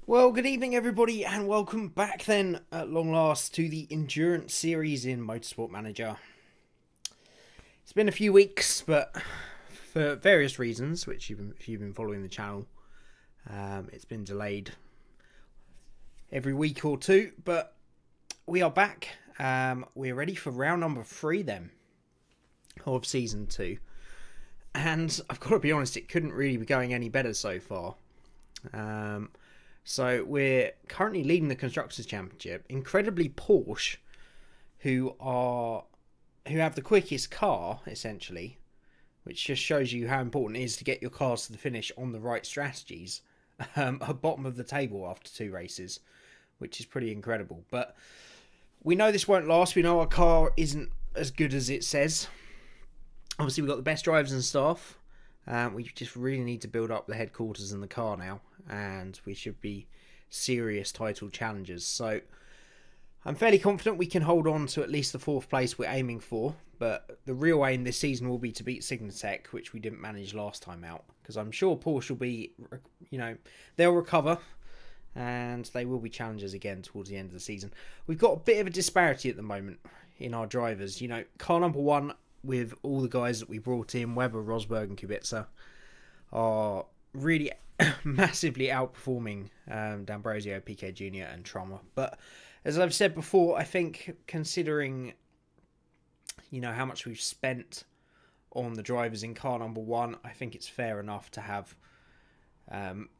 Well, good evening, everybody, and welcome back then, at long last, to the Endurance Series in Motorsport Manager. It's been a few weeks, but for various reasons, which if you've been following the channel, it's been delayed every week or two, but we are back. We're ready for round number 3 then, of Season 2. And I've got to be honest, it couldn't really be going any better so far. So we're currently leading the Constructors' Championship. Incredibly, Porsche, who have the quickest car, essentially, which just shows you how important it is to get your cars to the finish on the right strategies, are bottom of the table after 2 races, which is pretty incredible. But we know this won't last. We know our car isn't as good as it says. Obviously, we've got the best drivers and staff. We just really need to build up the headquarters and the car now, and we should be serious title challengers. So I'm fairly confident we can hold on to at least the 4th place we're aiming for, but the real aim this season will be to beat Signatech, which we didn't manage last time out, because I'm sure Porsche will be, they'll recover, and they will be challengers again towards the end of the season. We've got a bit of a disparity at the moment in our drivers. Car number 1, with all the guys that we brought in, Webber, Rosberg and Kubica, are really massively outperforming D'Ambrosio, Piquet Jr. and Trummer. But as I've said before, I think considering how much we've spent on the drivers in car number 1, I think it's fair enough to have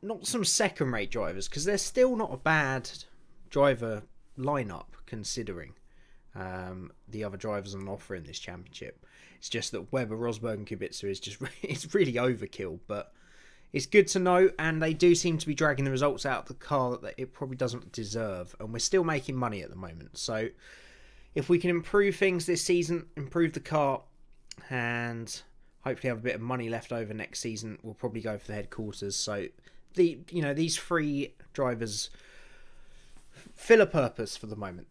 not some second-rate drivers, because they're still not a bad driver lineup considering the other drivers on offer in this championship. It's just that Webber, Rosberg and Kubica is just it's really overkill, but it's good to know, and they do seem to be dragging the results out of the car that it probably doesn't deserve, and we're still making money at the moment. So if we can improve things this season, improve the car, and hopefully have a bit of money left over next season, we'll probably go for the headquarters. So these 3 drivers fill a purpose for the moment.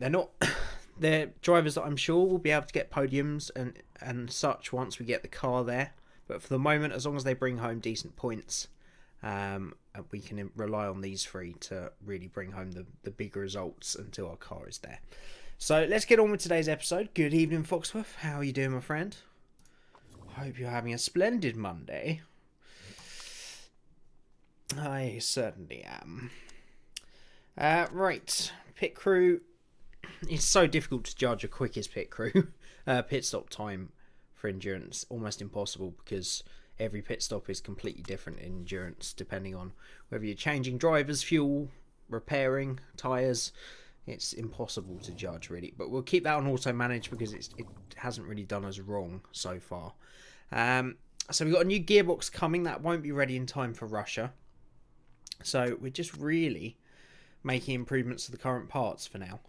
They're drivers that I'm sure will be able to get podiums and such once we get the car there. But for the moment, as long as they bring home decent points, we can rely on these 3 to really bring home the big results until our car is there. So let's get on with today's episode. Good evening, Foxworth. How are you doing, my friend? Hope you're having a splendid Monday. I certainly am. Right, pit crew. It's so difficult to judge a quickest pit crew. Pit stop time for endurance, almost impossible, because every pit stop is completely different in endurance, depending on whether you're changing drivers, fuel, repairing, tyres. It's impossible to judge, really. But we'll keep that on auto manage, because it hasn't really done us wrong so far. So we've got a new gearbox coming. That won't be ready in time for Russia. So we're just really making improvements to the current parts for now.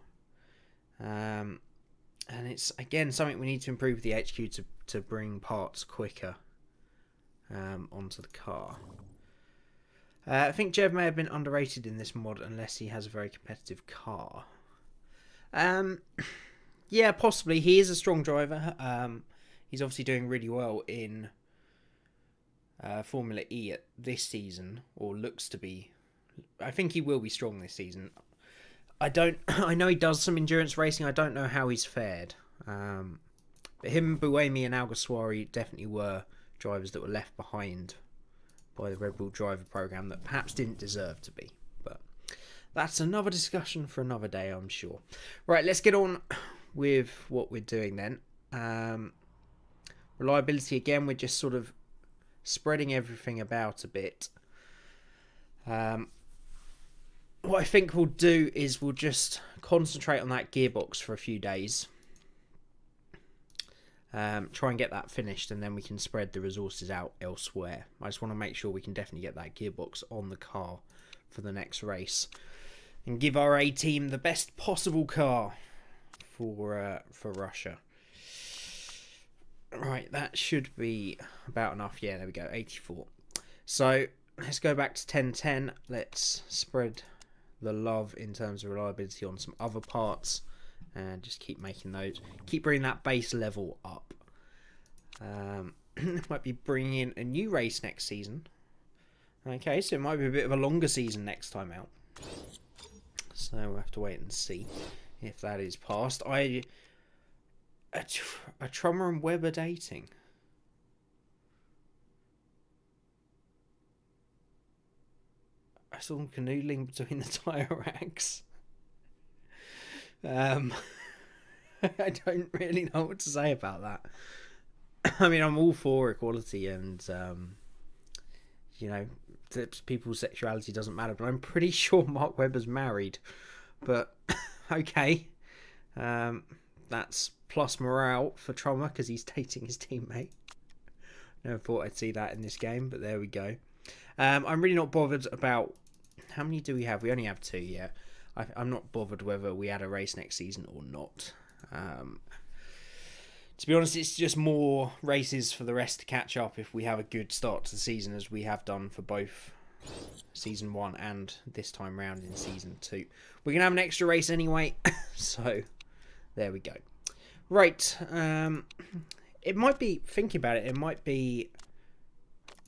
And it's again something we need to improve the HQ to bring parts quicker onto the car. I think Jev may have been underrated in this mod unless he has a very competitive car. Yeah, possibly. He is a strong driver. He's obviously doing really well in Formula E at this season, or looks to be. I think he will be strong this season. I know he does some endurance racing. I don't know how he's fared. But him, Buemi and Alguersuari definitely were drivers that were left behind by the Red Bull driver program that perhaps didn't deserve to be. But that's another discussion for another day, I'm sure. Right, let's get on with what we're doing then. Reliability, again, we're just sort of spreading everything about a bit. What I think we'll do is we'll just concentrate on that gearbox for a few days. Try and get that finished, and then we can spread the resources out elsewhere. I just want to make sure we can definitely get that gearbox on the car for the next race, and give our A team the best possible car for Russia. Right, that should be about enough. Yeah, there we go, 84. So let's go back to 1010. Let's spread the love in terms of reliability on some other parts, and just keep making those, keep bringing that base level up. Might be bringing in a new race next season. Okay, so it might be a bit of a longer season next time out. So we'll have to wait and see if that is passed. A Trummer and Webber dating. I saw them canoodling between the tyre racks. I don't really know what to say about that. I mean, I'm all for equality and, you know, people's sexuality doesn't matter, but I'm pretty sure Mark Webber's married. But, okay. That's plus morale for Trummer because he's dating his teammate. Never thought I'd see that in this game, but there we go. I'm really not bothered about... How many do we have? We only have 2 yet. I'm not bothered whether we add a race next season or not. To be honest, it's just more races for the rest to catch up if we have a good start to the season, as we have done for both Season 1 and this time round in Season 2. We're going to have an extra race anyway, so there we go. Right, it might be, thinking about it, it might be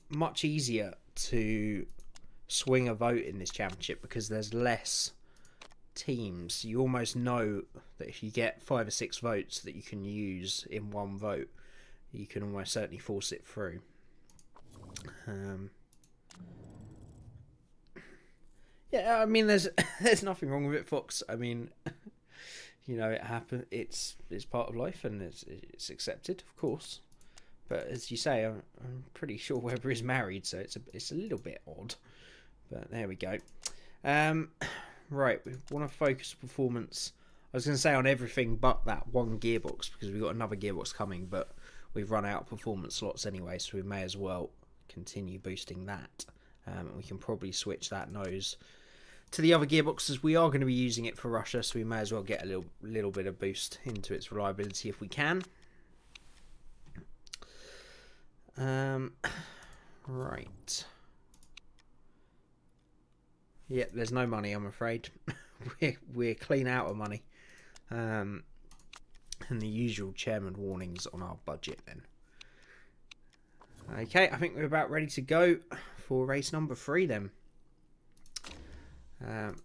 much easier to swing a vote in this championship because there's less teams. You almost know that if you get 5 or 6 votes that you can use in one vote, you can almost certainly force it through. Yeah, I mean, there's nothing wrong with it, Fox. I mean, you know, it happened. It's part of life, and it's accepted, of course. But as you say, I'm pretty sure Webber is married, so it's a little bit odd. But there we go. Right, we want to focus performance. I was going to say on everything but that one gearbox, because we've got another gearbox coming, but we've run out of performance slots anyway, so we may as well continue boosting that. We can probably switch that nose to the other gearboxes. We are going to be using it for Russia, so we may as well get a little bit of boost into its reliability if we can. Right. Yeah, there's no money, I'm afraid. we're clean out of money. And the usual chairman warnings on our budget then. Okay, I think we're about ready to go for race number 3 then.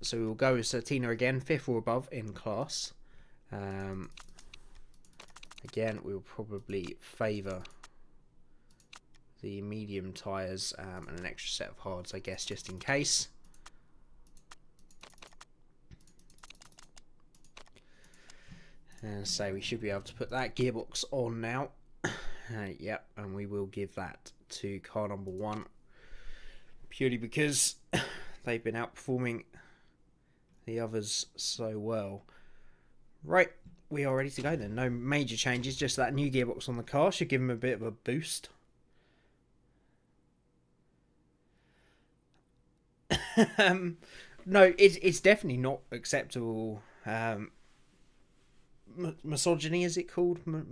So we'll go with Certina again, 5th or above in class. Again, we'll probably favour the medium tyres and an extra set of hards, I guess, just in case. And so we should be able to put that gearbox on now. Yep, and we will give that to car number 1. Purely because they've been outperforming the others so well. Right, we are ready to go then. No major changes, just that new gearbox on the car should give them a bit of a boost. No, it's definitely not acceptable. Misogyny, is it called? I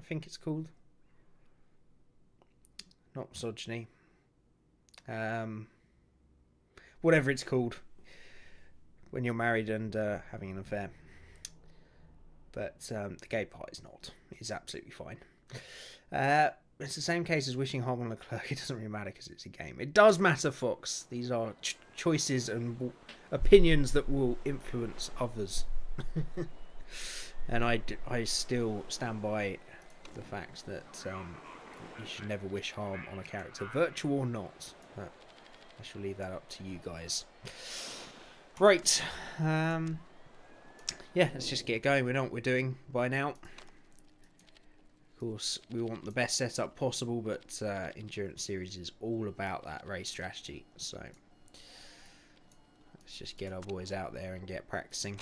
think it's called. Not misogyny. Whatever it's called when you're married and having an affair. But the gay part is not. It's absolutely fine. It's the same case as wishing harm on Leclerc. It doesn't really matter because it's a game. It does matter, Fox. These are choices and opinions that will influence others. And I still stand by the fact that you should never wish harm on a character, virtual or not. But I shall leave that up to you guys. Right. Yeah, let's just get going. We know what we're doing by now. Of course, we want the best setup possible, but Endurance Series is all about that race strategy. So let's just get our boys out there and get practicing.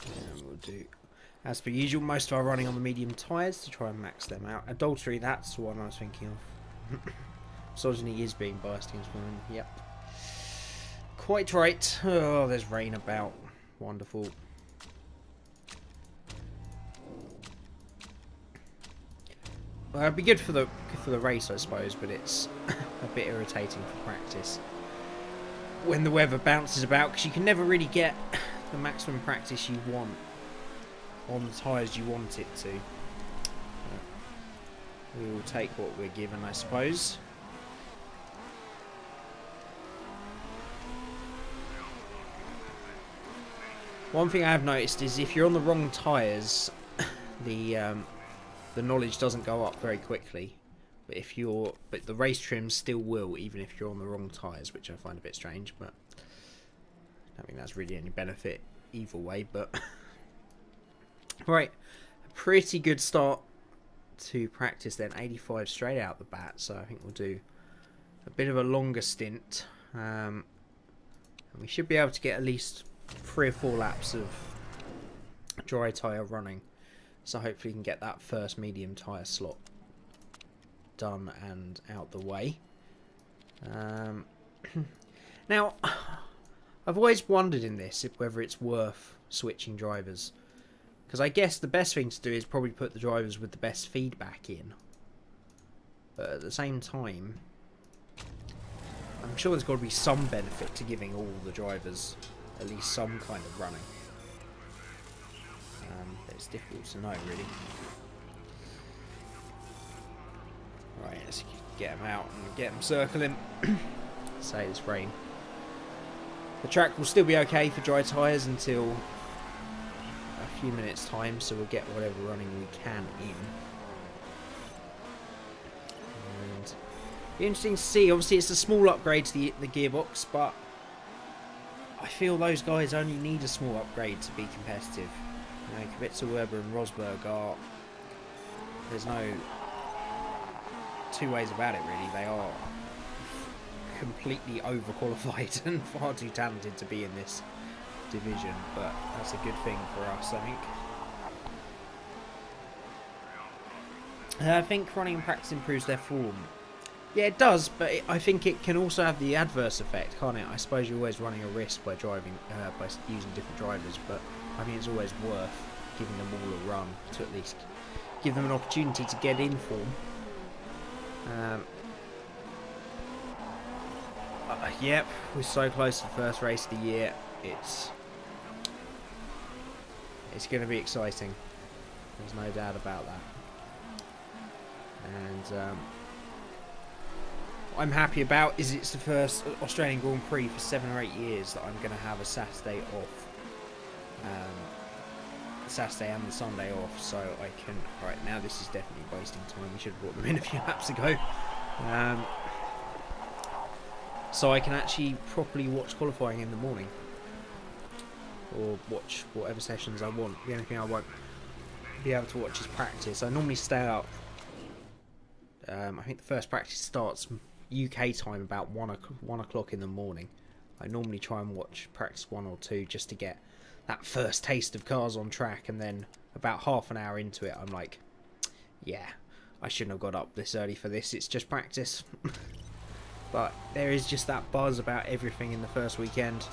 And we'll do, as per usual, most of our running on the medium tyres to try and max them out. Adultery, that's the one I was thinking of. Misogyny is being biased against women. Yep. Quite right. Oh, there's rain about. Wonderful. Well, it'd be good for the race, I suppose, but it's a bit irritating for practice. when the weather bounces about, because you can never really get the maximum practice you want on the tyres you want it to. We will take what we're given, I suppose. One thing I have noticed is if you're on the wrong tyres, the knowledge doesn't go up very quickly. But the race trims still will, even if you're on the wrong tyres, which I find a bit strange. But I don't think that's really any benefit either way. But right, a pretty good start to practice then. 85 straight out the bat, so I think we'll do a bit of a longer stint. And we should be able to get at least 3 or 4 laps of dry tyre running. So hopefully we can get that first medium tyre slot done and out the way. Now, I've always wondered in this whether it's worth switching drivers, because I guess the best thing to do is probably put the drivers with the best feedback in, but at the same time I'm sure there's got to be some benefit to giving all the drivers at least some kind of running. It's difficult to know really. Right, let's get them out and get them circling. Say this rain. The track will still be okay for dry tyres until a few minutes time, so we'll get whatever running we can in. And it'll be interesting to see. Obviously it's a small upgrade to the gearbox, but I feel those guys only need a small upgrade to be competitive. You know, Kubica, Weber and Rosberg are... There's no two ways about it really. They are completely overqualified and far too talented to be in this division, but that's a good thing for us, I think. I think running and practice improves their form. Yeah, it does, but I think it can also have the adverse effect, can't it? I suppose you're always running a risk by driving, by using different drivers, but I think it's always worth giving them all a run to at least give them an opportunity to get in form. Yep, we're so close to the first race of the year. It's going to be exciting. There's no doubt about that. And what I'm happy about is it's the first Australian Grand Prix for 7 or 8 years that I'm going to have a Saturday off. Saturday and the Sunday off, so I can... Right, now this is definitely wasting time. We should have brought them in a few laps ago. So I can actually properly watch qualifying in the morning. Or watch whatever sessions I want. The only thing I won't be able to watch is practice. I normally stay up. I think the first practice starts UK time about 1 o'clock in the morning. I normally try and watch practice 1 or 2 just to get that first taste of cars on track, and then about half an hour into it I'm like, yeah, I shouldn't have got up this early for this, it's just practice. But there is just that buzz about everything in the first weekend.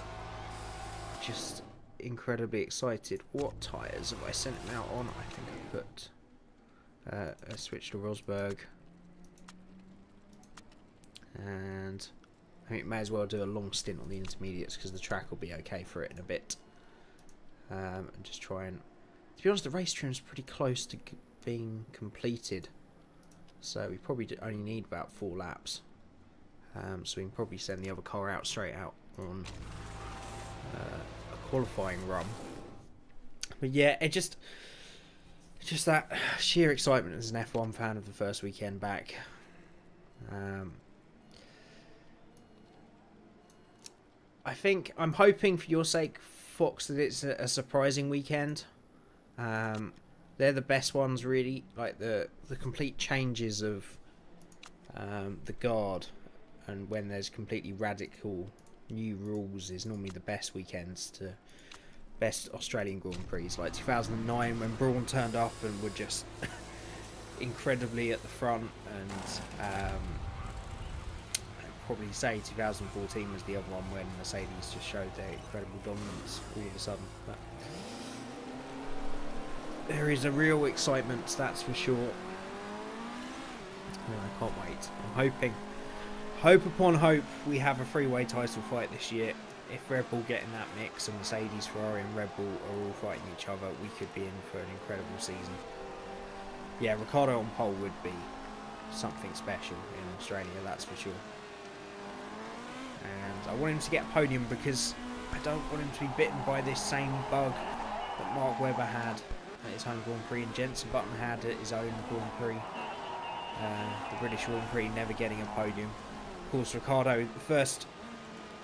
Just incredibly excited. What tyres have I sent them out on? I think I put a switch to Rosberg, and I think may as well do a long stint on the intermediates because the track will be okay for it in a bit. And just try and, to be honest, the race trim's pretty close to being completed, so we probably only need about 4 laps. So we can probably send the other car out straight out on a qualifying run. But yeah, it just that sheer excitement as an F1 fan of the first weekend back. I think I'm hoping for your sake, Fox, that it's a surprising weekend. They're the best ones really, like the complete changes of the guard, and when there's completely radical new rules is normally the best weekends to best Australian Grand Prix, like 2009 when Brawn turned up and were just incredibly at the front, and I'd probably say 2014 was the other one when Mercedes just showed their incredible dominance all of a sudden. But there is a real excitement, that's for sure. And I can't wait. I'm Hope upon hope we have a three-way title fight this year. If Red Bull get in that mix and Mercedes, Ferrari and Red Bull are all fighting each other, we could be in for an incredible season. Yeah, Ricciardo on pole would be something special in Australia, that's for sure. And I want him to get a podium because I don't want him to be bitten by this same bug that Mark Webber had at his home Grand Prix and Jenson Button had at his own Grand Prix. The British Grand Prix never getting a podium. Of course, Ricciardo, the first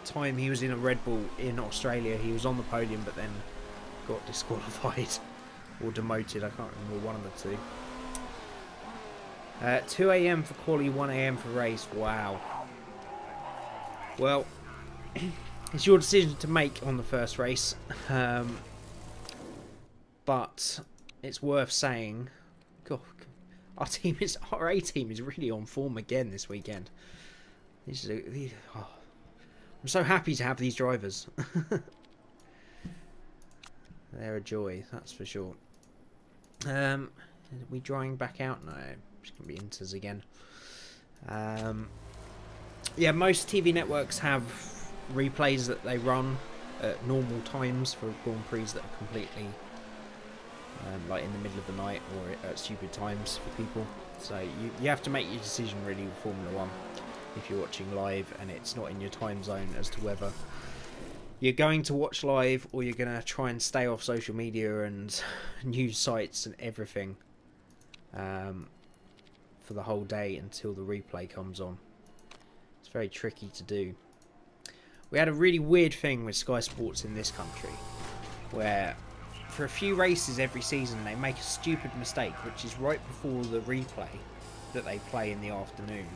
time he was in a Red Bull in Australia, he was on the podium but then got disqualified or demoted. I can't remember, one of the two. 2 AM for quali, 1 AM for race. Wow. Well, it's your decision to make on the first race, but it's worth saying, God, our A team is really on form again this weekend. I'm so happy to have these drivers. They're a joy, that's for sure. Are we drying back out? No, it's going to be Inters again. Yeah, most TV networks have replays that they run at normal times for Grand Prix that are completely like in the middle of the night or at stupid times for people. So you have to make your decision really with Formula 1 if you're watching live and it's not in your time zone as to whether you're going to watch live or you're going to try and stay off social media and news sites and everything for the whole day until the replay comes on. It's very tricky to do. We had a really weird thing with Sky Sports in this country where for a few races every season they make a stupid mistake, which is right before the replay that they play in the afternoon.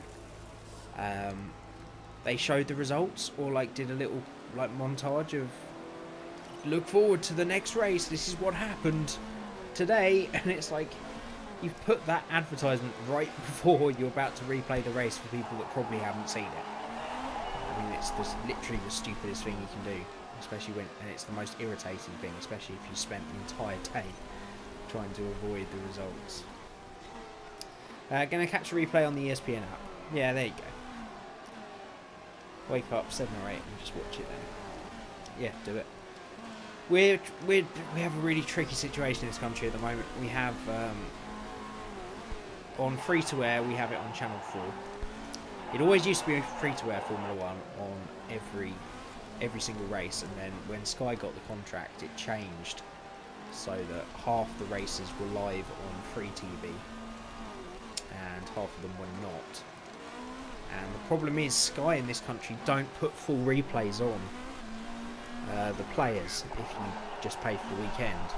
They showed the results or like did a little like montage of look forward to the next race, this is what happened today, and it's like you've put that advertisement right before you're about to replay the race for people that probably haven't seen it. I mean, it's just literally the stupidest thing you can do, especially when, and it's the most irritating thing, especially if you spent the entire day trying to avoid the results. Gonna catch a replay on the ESPN app. Yeah, there you go. Wake up 7 or 8 and just watch it then. Yeah, do it. We have a really tricky situation in this country at the moment. We have on free to air, we have it on Channel 4. It always used to be free to air Formula 1 on every single race, and then when Sky got the contract, it changed so that half the races were live on free TV and half of them were not. And the problem is Sky in this country don't put full replays on the players if you just pay for the weekend.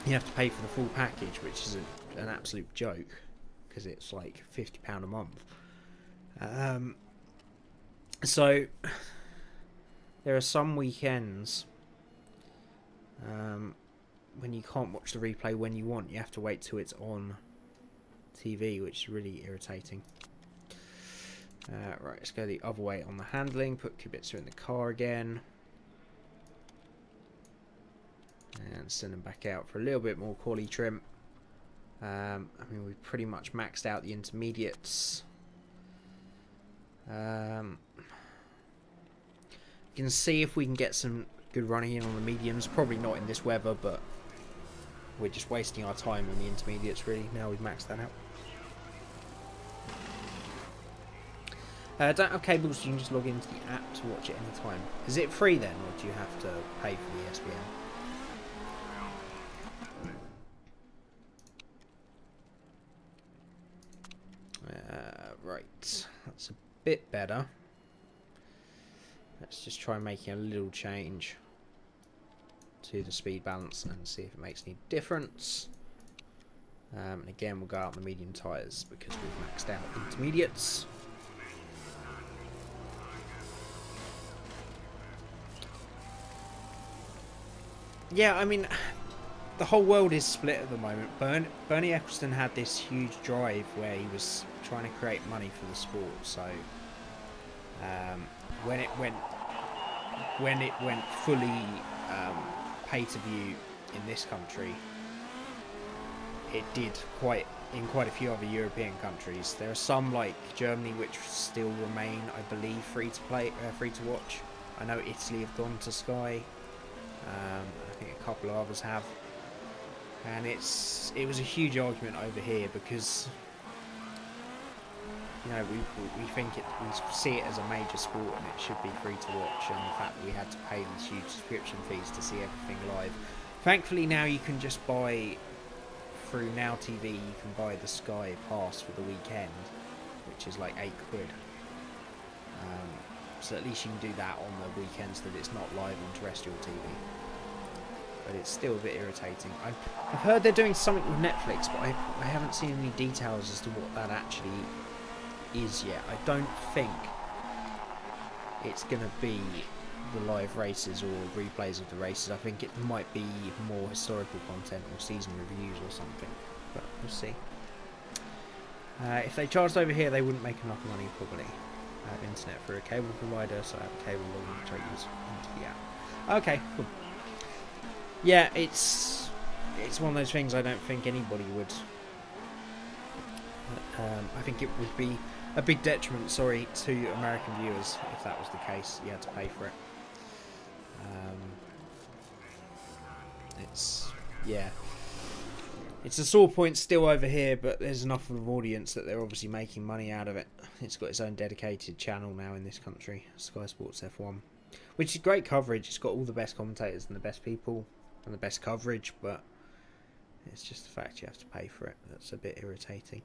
You have to pay for the full package, which is an absolute joke because it's like £50 a month. So there are some weekends when you can't watch the replay when you want. You have to wait till it's on TV, which is really irritating. Right, let's go the other way on the handling. Put Kubica in the car again. And send them back out for a little bit more quali trim. I mean, we've pretty much maxed out the intermediates. We can see if we can get some good running in on the mediums. Probably not in this weather, but we're just wasting our time on the intermediates, really. Now we've maxed that out. Don't have cables, so you can just log into the app to watch it anytime. Is it free then, or do you have to pay for the ESPN? Right, that's a bit better. Let's just try making a little change to the speed balance and see if it makes any difference. And again, we'll go out on the medium tyres because we've maxed out intermediates. Yeah, I mean, the whole world is split at the moment. Bernie Ecclestone had this huge drive where he was trying to create money for the sport. So when it went fully pay to view in this country, it did quite in quite a few other European countries. There are some like Germany which still remain, I believe, free to watch. I know Italy have gone to Sky. I think a couple of others have, and it was a huge argument over here because, you know, we see it as a major sport and it should be free to watch, and the fact that we had to pay these huge subscription fees to see everything live. Thankfully now you can just buy through Now TV. You can buy the Sky Pass for the weekend, which is like £8. So at least you can do that on the weekends that it's not live on terrestrial TV. But it's still a bit irritating. I've heard they're doing something with Netflix, but I haven't seen any details as to what that actually is yet. I don't think it's going to be the live races or replays of the races. I think it might be more historical content or season reviews or something. But we'll see. If they charged over here, they wouldn't make enough money probably. I have internet for a cable provider, so I have a cable login which I use into the app. Okay, cool. Yeah, it's one of those things I don't think anybody would. I think it would be a big detriment, sorry, to American viewers if that was the case. You had to pay for it. It's a sore point still over here, but there's enough of an audience that they're obviously making money out of it. It's got its own dedicated channel now in this country, Sky Sports F1, which is great coverage. It's got all the best commentators and the best people and the best coverage, but it's just the fact you have to pay for it that's a bit irritating.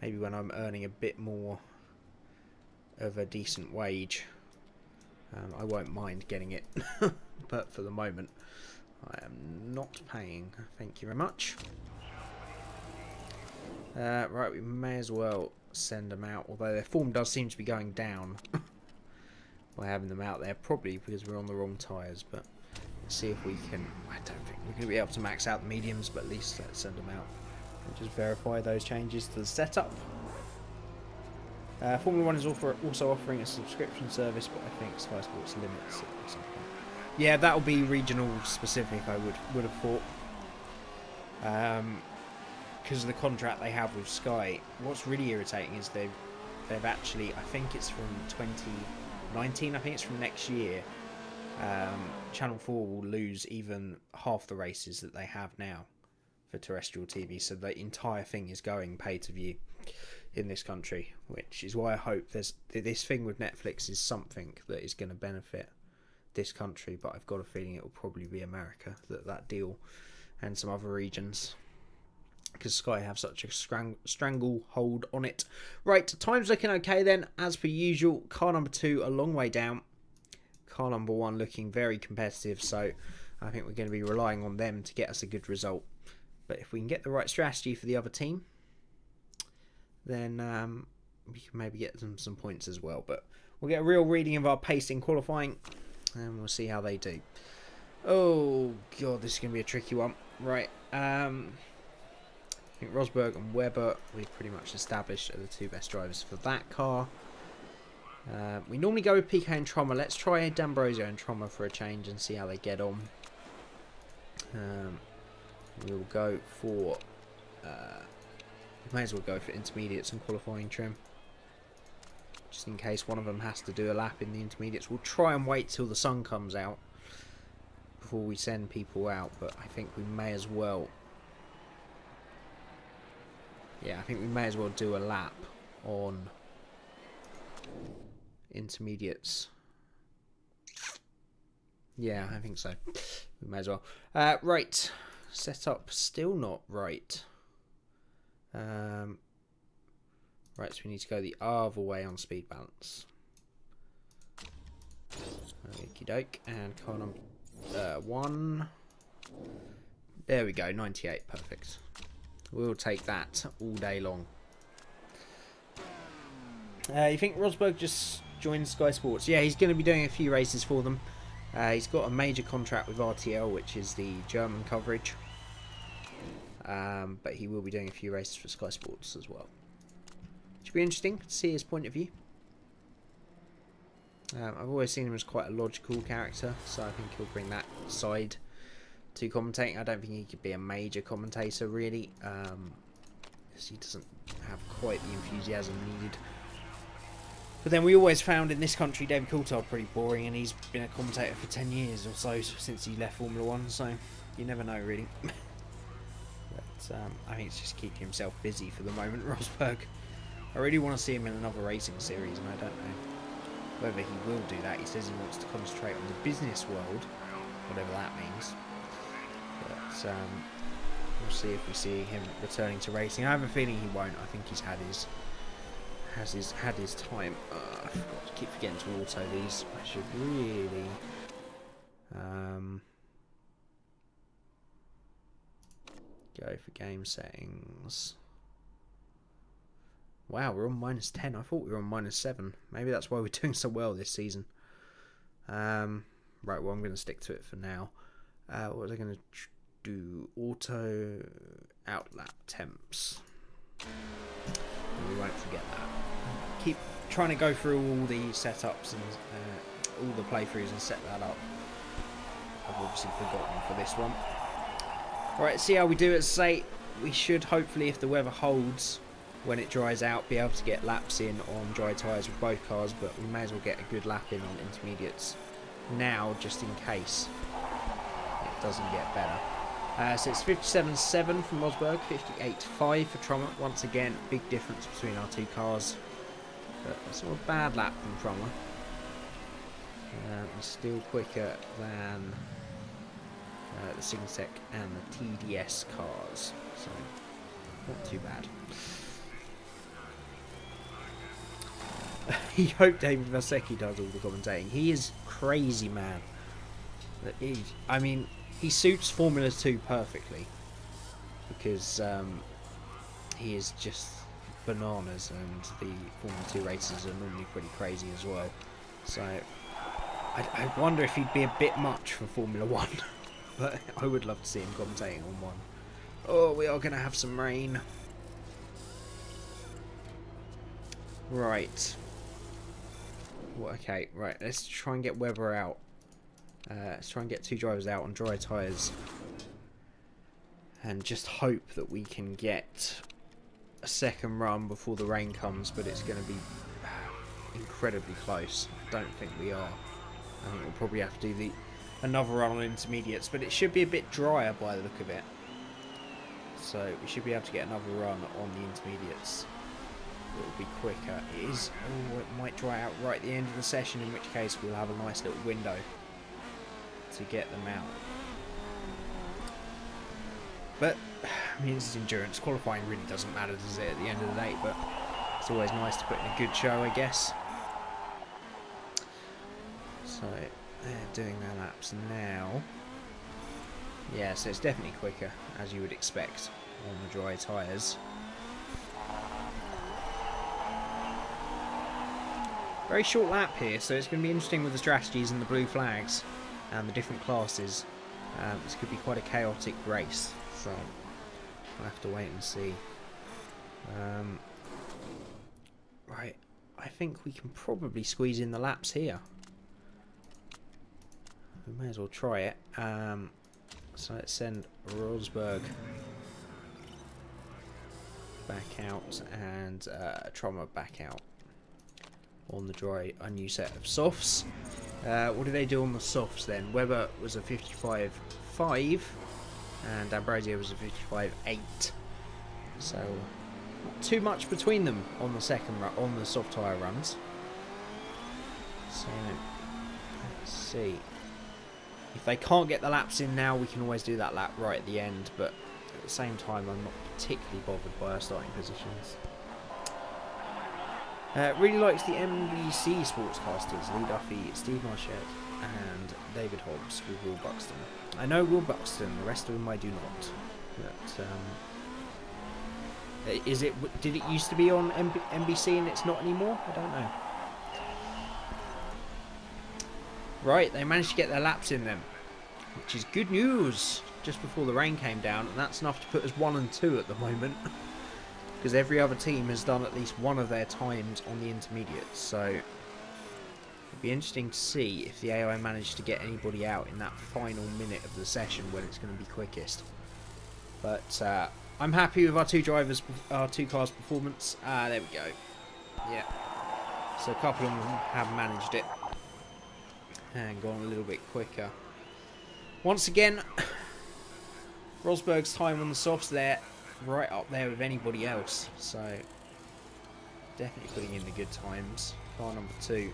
Maybe when I'm earning a bit more of a decent wage, I won't mind getting it, but for the moment I am not paying. Thank you very much. Right, we may as well send them out, although their form does seem to be going down by having them out there, probably because we're on the wrong tyres, but let's see if we can. I don't think we're going to be able to max out the mediums, but at least let's send them out and just verify those changes to the setup. Formula 1 is also offering a subscription service, but I think Sky Sports limits it or something. Yeah, that'll be regional specific, I would have thought. Because of the contract they have with Sky. What's really irritating is they've actually, I think it's from 2019, I think it's from next year, Channel 4 will lose even half the races that they have now for terrestrial TV, so the entire thing is going pay to view in this country, which is why I hope this thing with Netflix is something that is going to benefit this country, but I've got a feeling it will probably be America that deal, and some other regions, because Sky have such a stranglehold on it. Right, time's looking okay then, as per usual. Car number 2 a long way down, car number 1 looking very competitive, so I think we're going to be relying on them to get us a good result. But if we can get the right strategy for the other team, then we can maybe get them some points as well. But we'll get a real reading of our pace in qualifying, and we'll see how they do. Oh god, this is going to be a tricky one. Right, I think Rosberg and Webber we've pretty much established are the 2 best drivers for that car. We normally go with Piquet and Trommer. Let's try D'Ambrosio and Trommer for a change and see how they get on. We'll go for we may as well go for intermediates and qualifying trim, just in case one of them has to do a lap in the intermediates. We'll try and wait till the sun comes out before we send people out, but I think we may as well, yeah, I think we may as well do a lap on intermediates. Yeah, I think so. We may as well. Right, setup still not right. Right, so we need to go the other way on speed balance. Okie doke, and car number 1. There we go, 98, perfect. We'll take that all day long. You think Rosberg just joined Sky Sports? Yeah, he's going to be doing a few races for them. He's got a major contract with RTL, which is the German coverage. But he will be doing a few races for Sky Sports as well. Should be interesting to see his point of view. I've always seen him as quite a logical character, so I think he'll bring that side to commentating. I don't think he could be a major commentator really, He doesn't have quite the enthusiasm needed. But then we always found in this country David Coulthard pretty boring, and he's been a commentator for 10 years or so since he left Formula 1, so you never know really. But I think it's just keeping himself busy for the moment, Rosberg. I really want to see him in another racing series, and I don't know whether he will do that. He says he wants to concentrate on the business world, whatever that means. But we'll see if we see him returning to racing. I have a feeling he won't. I think he's had his time. I keep forgetting to auto these. I should really go for game settings. Wow, we're on -10. I thought we were on -7. Maybe that's why we're doing so well this season. Right, well, I'm going to stick to it for now. What was I going to do? Auto outlap temps. We won't forget that. Keep trying to go through all the setups and all the playthroughs and set that up. I've obviously forgotten for this one. Alright, see how we do. As I say, we should hopefully, if the weather holds, when it dries out, be able to get laps in on dry tyres with both cars, but we may as well get a good lap in on intermediates now, just in case it doesn't get better. So it's 57.7 from Rosberg, 58.5 for Trummer. Once again, big difference between our two cars. But it's not a bad lap from Trummer. He's still quicker than the Sigmatech and the TDS cars, so not too bad. He hoped David Vasecki does all the commentating. He is crazy, man. I mean, he suits Formula 2 perfectly because he is just bananas, and the Formula 2 races are normally pretty crazy as well. So I wonder if he'd be a bit much for Formula 1, but I would love to see him commentating on one. Oh, we are going to have some rain. Right. Well, okay, right, let's try and get Webber out. Let's try and get two drivers out on dry tyres. And just hope that we can get a second run before the rain comes, but it's going to be incredibly close. I don't think we are. I think we'll probably have to do another run on intermediates, but it should be a bit drier by the look of it. So we should be able to get another run on the intermediates. It will be quicker. It is. Oh, it might dry out right at the end of the session, in which case we'll have a nice little window to get them out. But I mean, this is endurance. Qualifying really doesn't matter, does it, at the end of the day? But it's always nice to put in a good show, I guess. So they're doing their laps now. Yeah, so it's definitely quicker, as you would expect, on the dry tyres. Very short lap here, so it's going to be interesting with the strategies and the blue flags and the different classes. This could be quite a chaotic race, so we'll have to wait and see. Right, I think we can probably squeeze in the laps here. We may as well try it. So let's send Rosberg back out and Trummer back out on the dry, a new set of softs. What did they do on the softs then? Webber was a 55.5 and Ambrosio was a 55.8. So not too much between them on the second run, on the soft tyre runs. So let's see. If they can't get the laps in now, we can always do that lap right at the end, but at the same time I'm not particularly bothered by our starting positions. Really likes the NBC sportscasters, Lee Duffy, Steve Marchette and David Hobbs with Will Buxton. I know Will Buxton, the rest of them I do not. But is it? Did it used to be on NBC and it's not anymore? I don't know. Right, they managed to get their laps in then, which is good news just before the rain came down, and that's enough to put us 1 and 2 at the moment. Because every other team has done at least one of their times on the intermediates, so it'll be interesting to see if the AI managed to get anybody out in that final minute of the session when it's going to be quickest. But I'm happy with our two cars' performance. There we go. Yeah. So a couple of them have managed it and gone a little bit quicker. Once again, Rosberg's time on the softs there, right up there with anybody else. So definitely putting in the good times. Car number 2,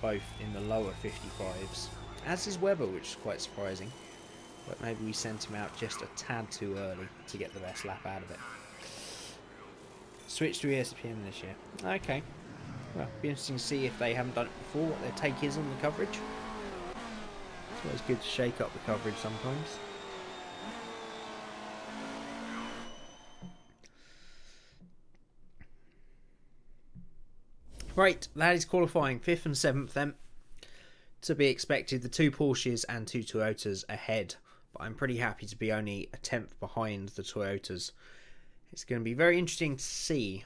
both in the lower 55s. As is Webber, which is quite surprising. But maybe we sent him out just a tad too early to get the best lap out of it. Switch to ESPN this year. Okay. Well, be interesting to see if they haven't done it before, what their take is on the coverage. It's always good to shake up the coverage sometimes. Right, that is qualifying 5th and 7th then. To be expected, the 2 Porsches and 2 Toyotas ahead. But I'm pretty happy to be only a 10th behind the Toyotas. It's going to be very interesting to see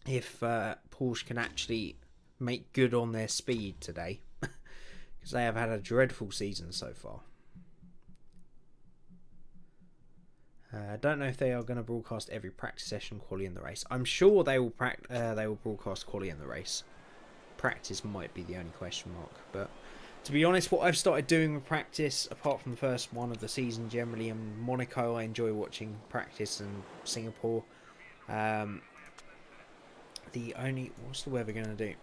if Porsche can actually make good on their speed today. Because they have had a dreadful season so far. I don't know if they are going to broadcast every practice session, quali in the race. I'm sure they will broadcast quali in the race. Practice might be the only question mark. But to be honest, what I've started doing with practice, apart from the first one of the season generally, in Monaco I enjoy watching practice, and Singapore. What's the weather going to do?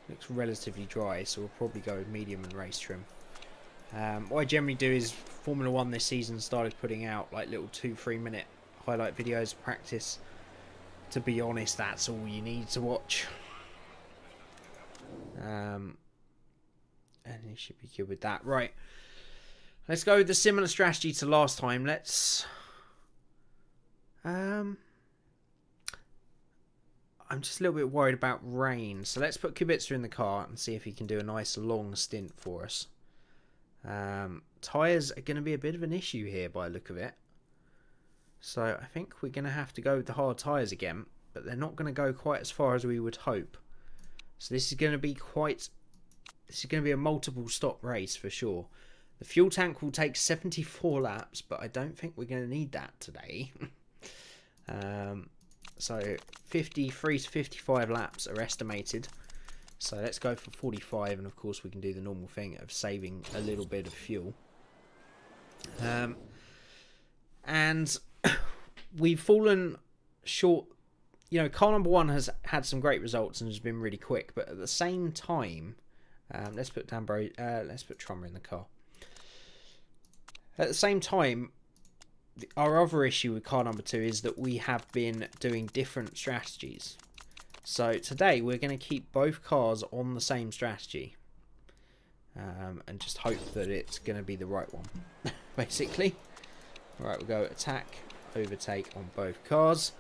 Looks relatively dry, so we'll probably go with medium and race trim. What I generally do is Formula 1 this season started putting out like little 2-3 minute highlight videos of practice. To be honest, that's all you need to watch. And you should be good with that. Right. Let's go with the similar strategy to last time. I'm just a little bit worried about rain. So let's put Kubica in the car and see if he can do a nice long stint for us. Tyres are going to be a bit of an issue here by the look of it. So I think we're going to have to go with the hard tyres again. But they're not going to go quite as far as we would hope. So this is going to be a multiple stop race for sure. The fuel tank will take 74 laps, but I don't think we're going to need that today. So 53 to 55 laps are estimated. So let's go for 45, and of course we can do the normal thing of saving a little bit of fuel. And we've fallen short. You know, car number 1 has had some great results and has been really quick, but at the same time, let's put Trummer in the car. At the same time, our other issue with car number 2 is that we have been doing different strategies. So today we're going to keep both cars on the same strategy, and just hope that it's going to be the right one, basically. Alright, we'll go attack, overtake on both cars.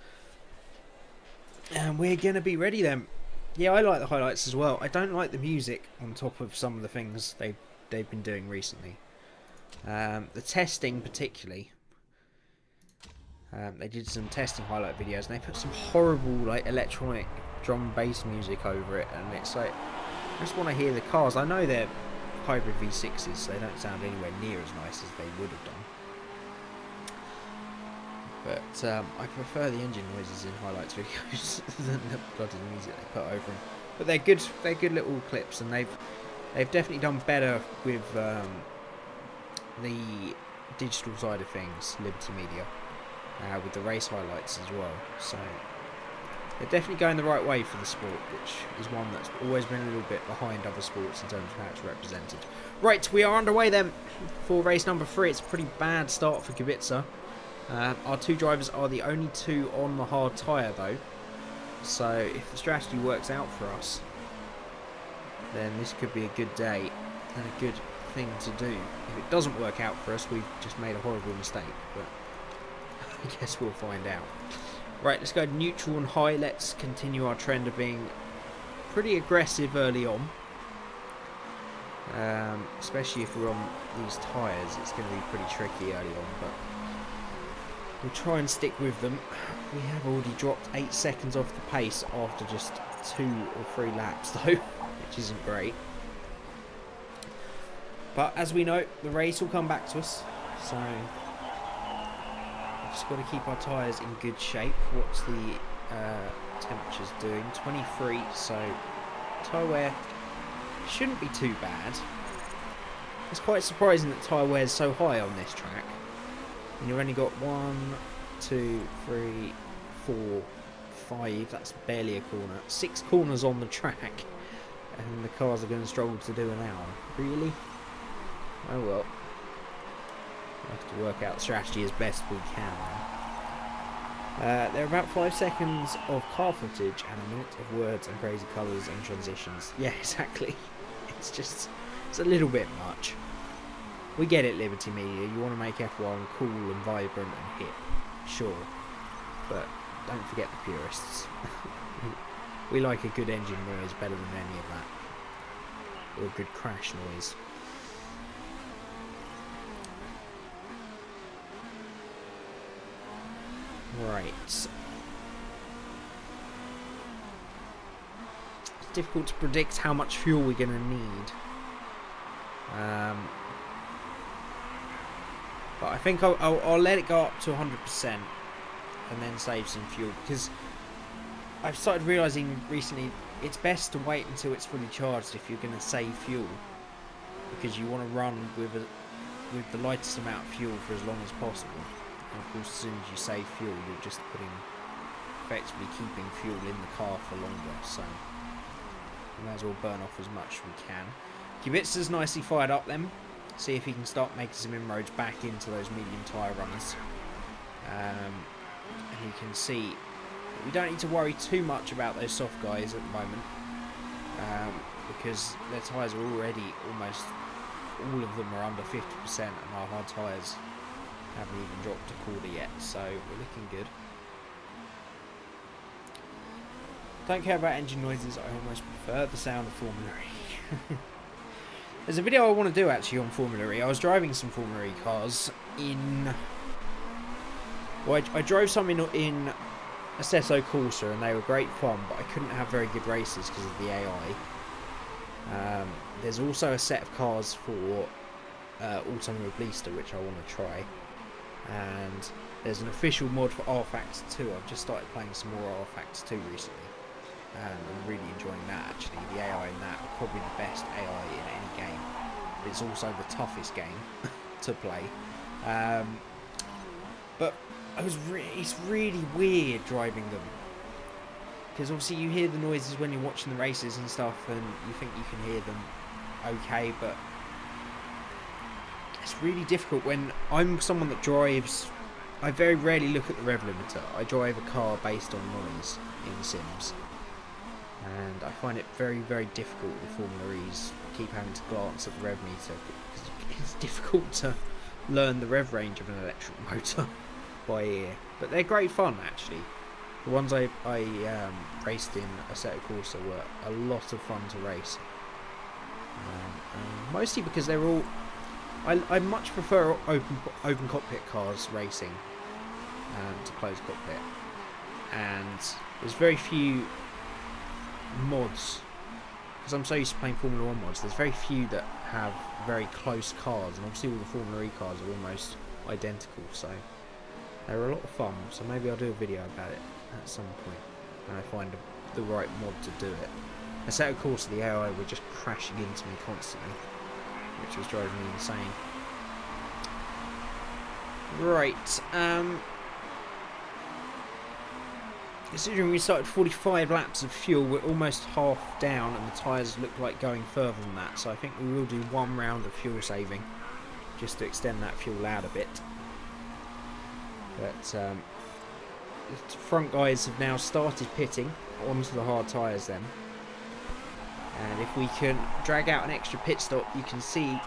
And we're going to be ready then. Yeah, I like the highlights as well. I don't like the music on top of some of the things they've been doing recently. The testing particularly. They did some testing highlight videos and they put some horrible like electronic drum and bass music over it, and it's like, I just want to hear the cars. I know they're hybrid V6s, so they don't sound anywhere near as nice as they would have done. But I prefer the engine noises in highlights videos than the bloody music they put over them. But they're good little clips, and they've definitely done better with the digital side of things, Liberty Media, with the race highlights as well. So they're definitely going the right way for the sport, which is one that's always been a little bit behind other sports in terms of how it's represented. Right, we are underway then for race number 3. It's a pretty bad start for Kubica. Our 2 drivers are the only 2 on the hard tyre though, so if the strategy works out for us, then this could be a good day and a good thing to do. If it doesn't work out for us, we've just made a horrible mistake, but I guess we'll find out. Right, let's go neutral and high. Let's continue our trend of being pretty aggressive early on, especially if we're on these tyres. It's going to be pretty tricky early on, but we'll try and stick with them. We have already dropped 8 seconds off the pace after just 2 or 3 laps though, which isn't great. But as we know, the race will come back to us, so Just got to keep our tyres in good shape. What's the temperatures doing? 23, so tyre wear shouldn't be too bad. It's quite surprising that tyre wear is so high on this track. And you've only got 1, 2, 3, 4, 5, that's barely a corner. 6 corners on the track. And the cars are going to struggle to do an hour. Really? Oh well. We have to work out the strategy as best we can. There are about 5 seconds of car footage and a minute of words and crazy colours and transitions. Yeah, exactly. It's a little bit much. We get it, Liberty Media. You want to make F1 cool and vibrant and hip. Sure. But don't forget the purists. We like a good engine noise better than any of that. Or a good crash noise. Right. It's difficult to predict how much fuel we're going to need. But I think I'll let it go up to 100% and then save some fuel, because I've started realising recently it's best to wait until it's fully charged if you're going to save fuel, because you want to run with the lightest amount of fuel for as long as possible. And of course, as soon as you save fuel, you're just effectively keeping fuel in the car for longer, so we might as well burn off as much as we can. Kubica's nicely fired up then. See if he can start making some inroads back into those medium tyre runners. And you can see we don't need to worry too much about those soft guys at the moment, because their tyres are already almost all of them are under 50%, and our hard tyres haven't even dropped a quarter yet, so we're looking good. Don't care about engine noises, I almost prefer the sound of Formula E. There's a video I want to do actually on Formula E. I was driving some Formula E cars in... Well, I drove some in Assetto Corsa, and they were great fun, but I couldn't have very good races because of the AI. There's also a set of cars for Automobilista which I want to try. And there's an official mod for R-Factor 2. I've just started playing some more R-Factor 2 recently. I'm really enjoying that actually. The AI in that are probably the best AI in any game. But it's also the toughest game to play. But it's really weird driving them. Because obviously you hear the noises when you're watching the races and stuff, and you think you can hear them okay, but it's really difficult when I'm someone that drives. I very rarely look at the rev limiter. I drive a car based on noise in Sims. And I find it very, very difficult with Formula E's. Keep having to glance at the rev meter, because it's difficult to learn the rev range of an electric motor by ear. But they're great fun actually. The ones I raced in Assetto Corsa were a lot of fun to race. Mostly because they're all... I much prefer open cockpit cars racing to closed cockpit. And there's very few mods, because I'm so used to playing Formula 1 mods, there's very few that have very close cars, and obviously all the Formula E cars are almost identical, so they're a lot of fun. So maybe I'll do a video about it at some point when I find the right mod to do it. Assetto Corsa, the AI were just crashing into me constantly, which was driving me insane. Right, considering we started 45 laps of fuel, we're almost half down, and the tyres look like going further than that, so I think we will do one round of fuel saving just to extend that fuel out a bit. But the front guys have now started pitting onto the hard tyres then, and if we can drag out an extra pit stop, you can see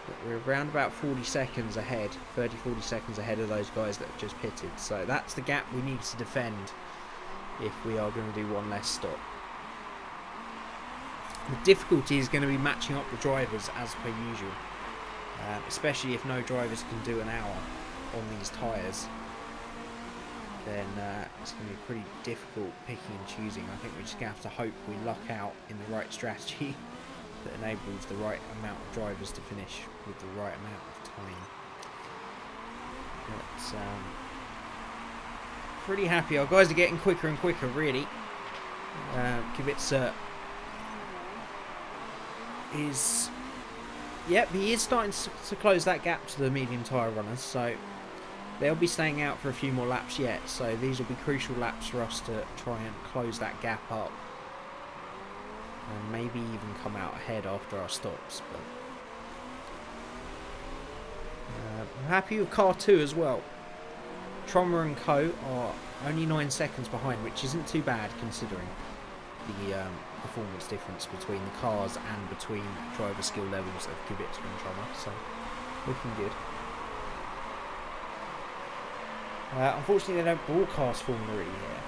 that we're around about 40 seconds ahead, 30-40 seconds ahead of those guys that have just pitted. So that's the gap we need to defend if we are going to do one less stop. The difficulty is going to be matching up the drivers as per usual, especially if no drivers can do an hour on these tyres. Then it's going to be pretty difficult picking and choosing. I think we're just going to have to hope we luck out in the right strategy that enables the right amount of drivers to finish with the right amount of time. But, pretty happy. Our guys are getting quicker and quicker, really. Kubica is... Yep, he is starting to close that gap to the medium tyre runners, so they'll be staying out for a few more laps yet. So these will be crucial laps for us to try and close that gap up. And maybe even come out ahead after our stops. But I'm happy with car 2 as well. Trommer and Co are only 9 seconds behind, which isn't too bad considering the performance difference between the cars and between driver skill levels of Kubica and Trommer. So looking good. Unfortunately, they don't broadcast Formula E here,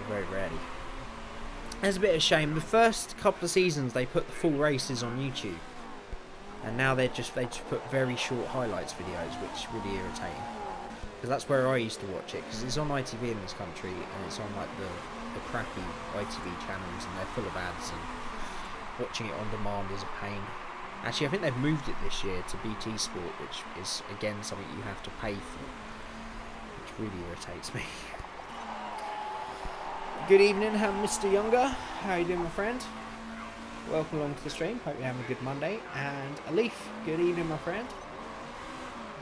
very rarely. It's a bit of a shame. The first couple of seasons they put the full races on YouTube, and now they just put very short highlights videos, which is really irritating. Because that's where I used to watch it, because it's on ITV in this country, and it's on like the crappy ITV channels, and they're full of ads, and watching it on demand is a pain. Actually, I think they've moved it this year to BT Sport, which is again something you have to pay for, which really irritates me. Good evening, Mr. Younger. How are you doing, my friend? Welcome along to the stream. Hope you're having a good Monday. And Alif, good evening, my friend.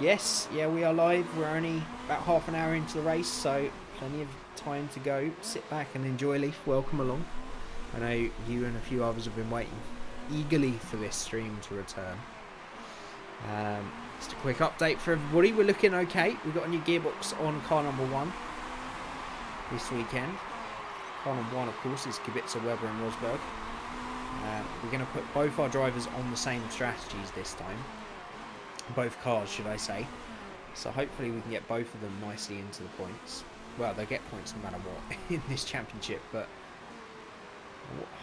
Yes, yeah, we are live. We're only about half an hour into the race, so plenty of time to go. Sit back and enjoy, Alif. Welcome along. I know you and a few others have been waiting eagerly for this stream to return. Just a quick update for everybody. We're looking okay. We've got a new gearbox on car number 1 this weekend. Car number 1, of course, is Kubica, Weber and Rosberg. We're going to put both our drivers on the same strategies this time. Both cars, should I say. So hopefully we can get both of them nicely into the points. Well, they'll get points no matter what in this championship, but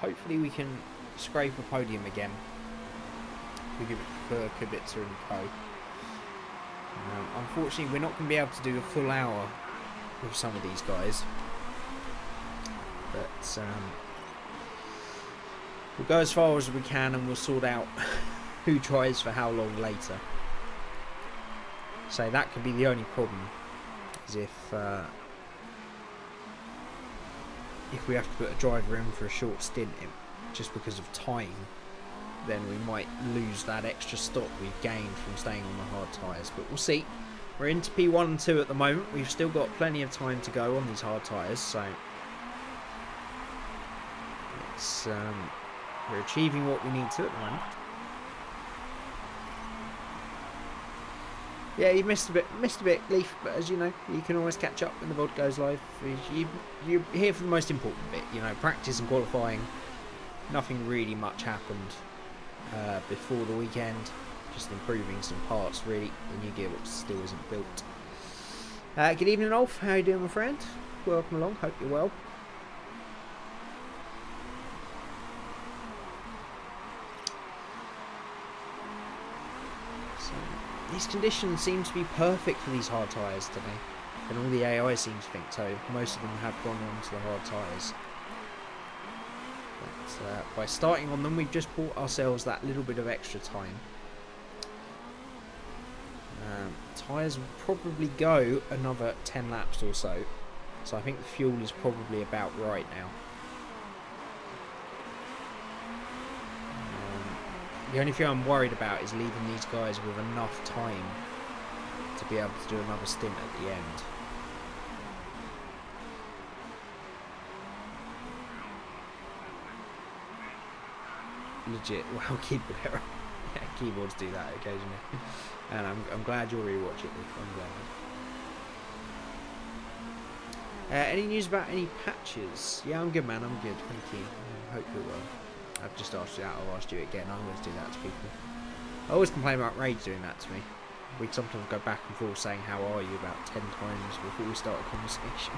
hopefully we can scrape a podium again for Kubica and Co. Unfortunately, we're not going to be able to do a full hour with some of these guys. But we'll go as far as we can, and we'll sort out who tries for how long later. So that could be the only problem, is if we have to put a driver in for a short stint just because of time, then we might lose that extra stop we've gained from staying on the hard tyres. But we'll see. We're into P1 and 2 at the moment. We've still got plenty of time to go on these hard tyres, so it's, we're achieving what we need to at the moment. Yeah, you missed a bit, Leaf, but as you know, you can always catch up when the VOD goes live. You're here for the most important bit, you know, practice and qualifying. Nothing really much happened before the weekend, just improving some parts really. The new gearbox still isn't built. Good evening, Ulf. How you doing, my friend? Welcome along. Hope you're well. So, these conditions seem to be perfect for these hard tyres today, and all the AI seems to think so. Most of them have gone on to the hard tyres. But by starting on them, we've just bought ourselves that little bit of extra time. Tyres will probably go another 10 laps or so, so I think the fuel is probably about right now. The only thing I'm worried about is leaving these guys with enough time to be able to do another stint at the end. Legit, well, keyboard error. Yeah, keyboards do that occasionally. And I'm glad you'll rewatch it, Leaf. I'm glad. Any news about any patches? Yeah, I'm good, man. I'm good. Thank you. I hope you're well. I've just asked you that. I'll ask you again. I always do that to people. I always complain about Rage doing that to me. We sometimes go back and forth saying "How are you?" about 10 times before we start a conversation.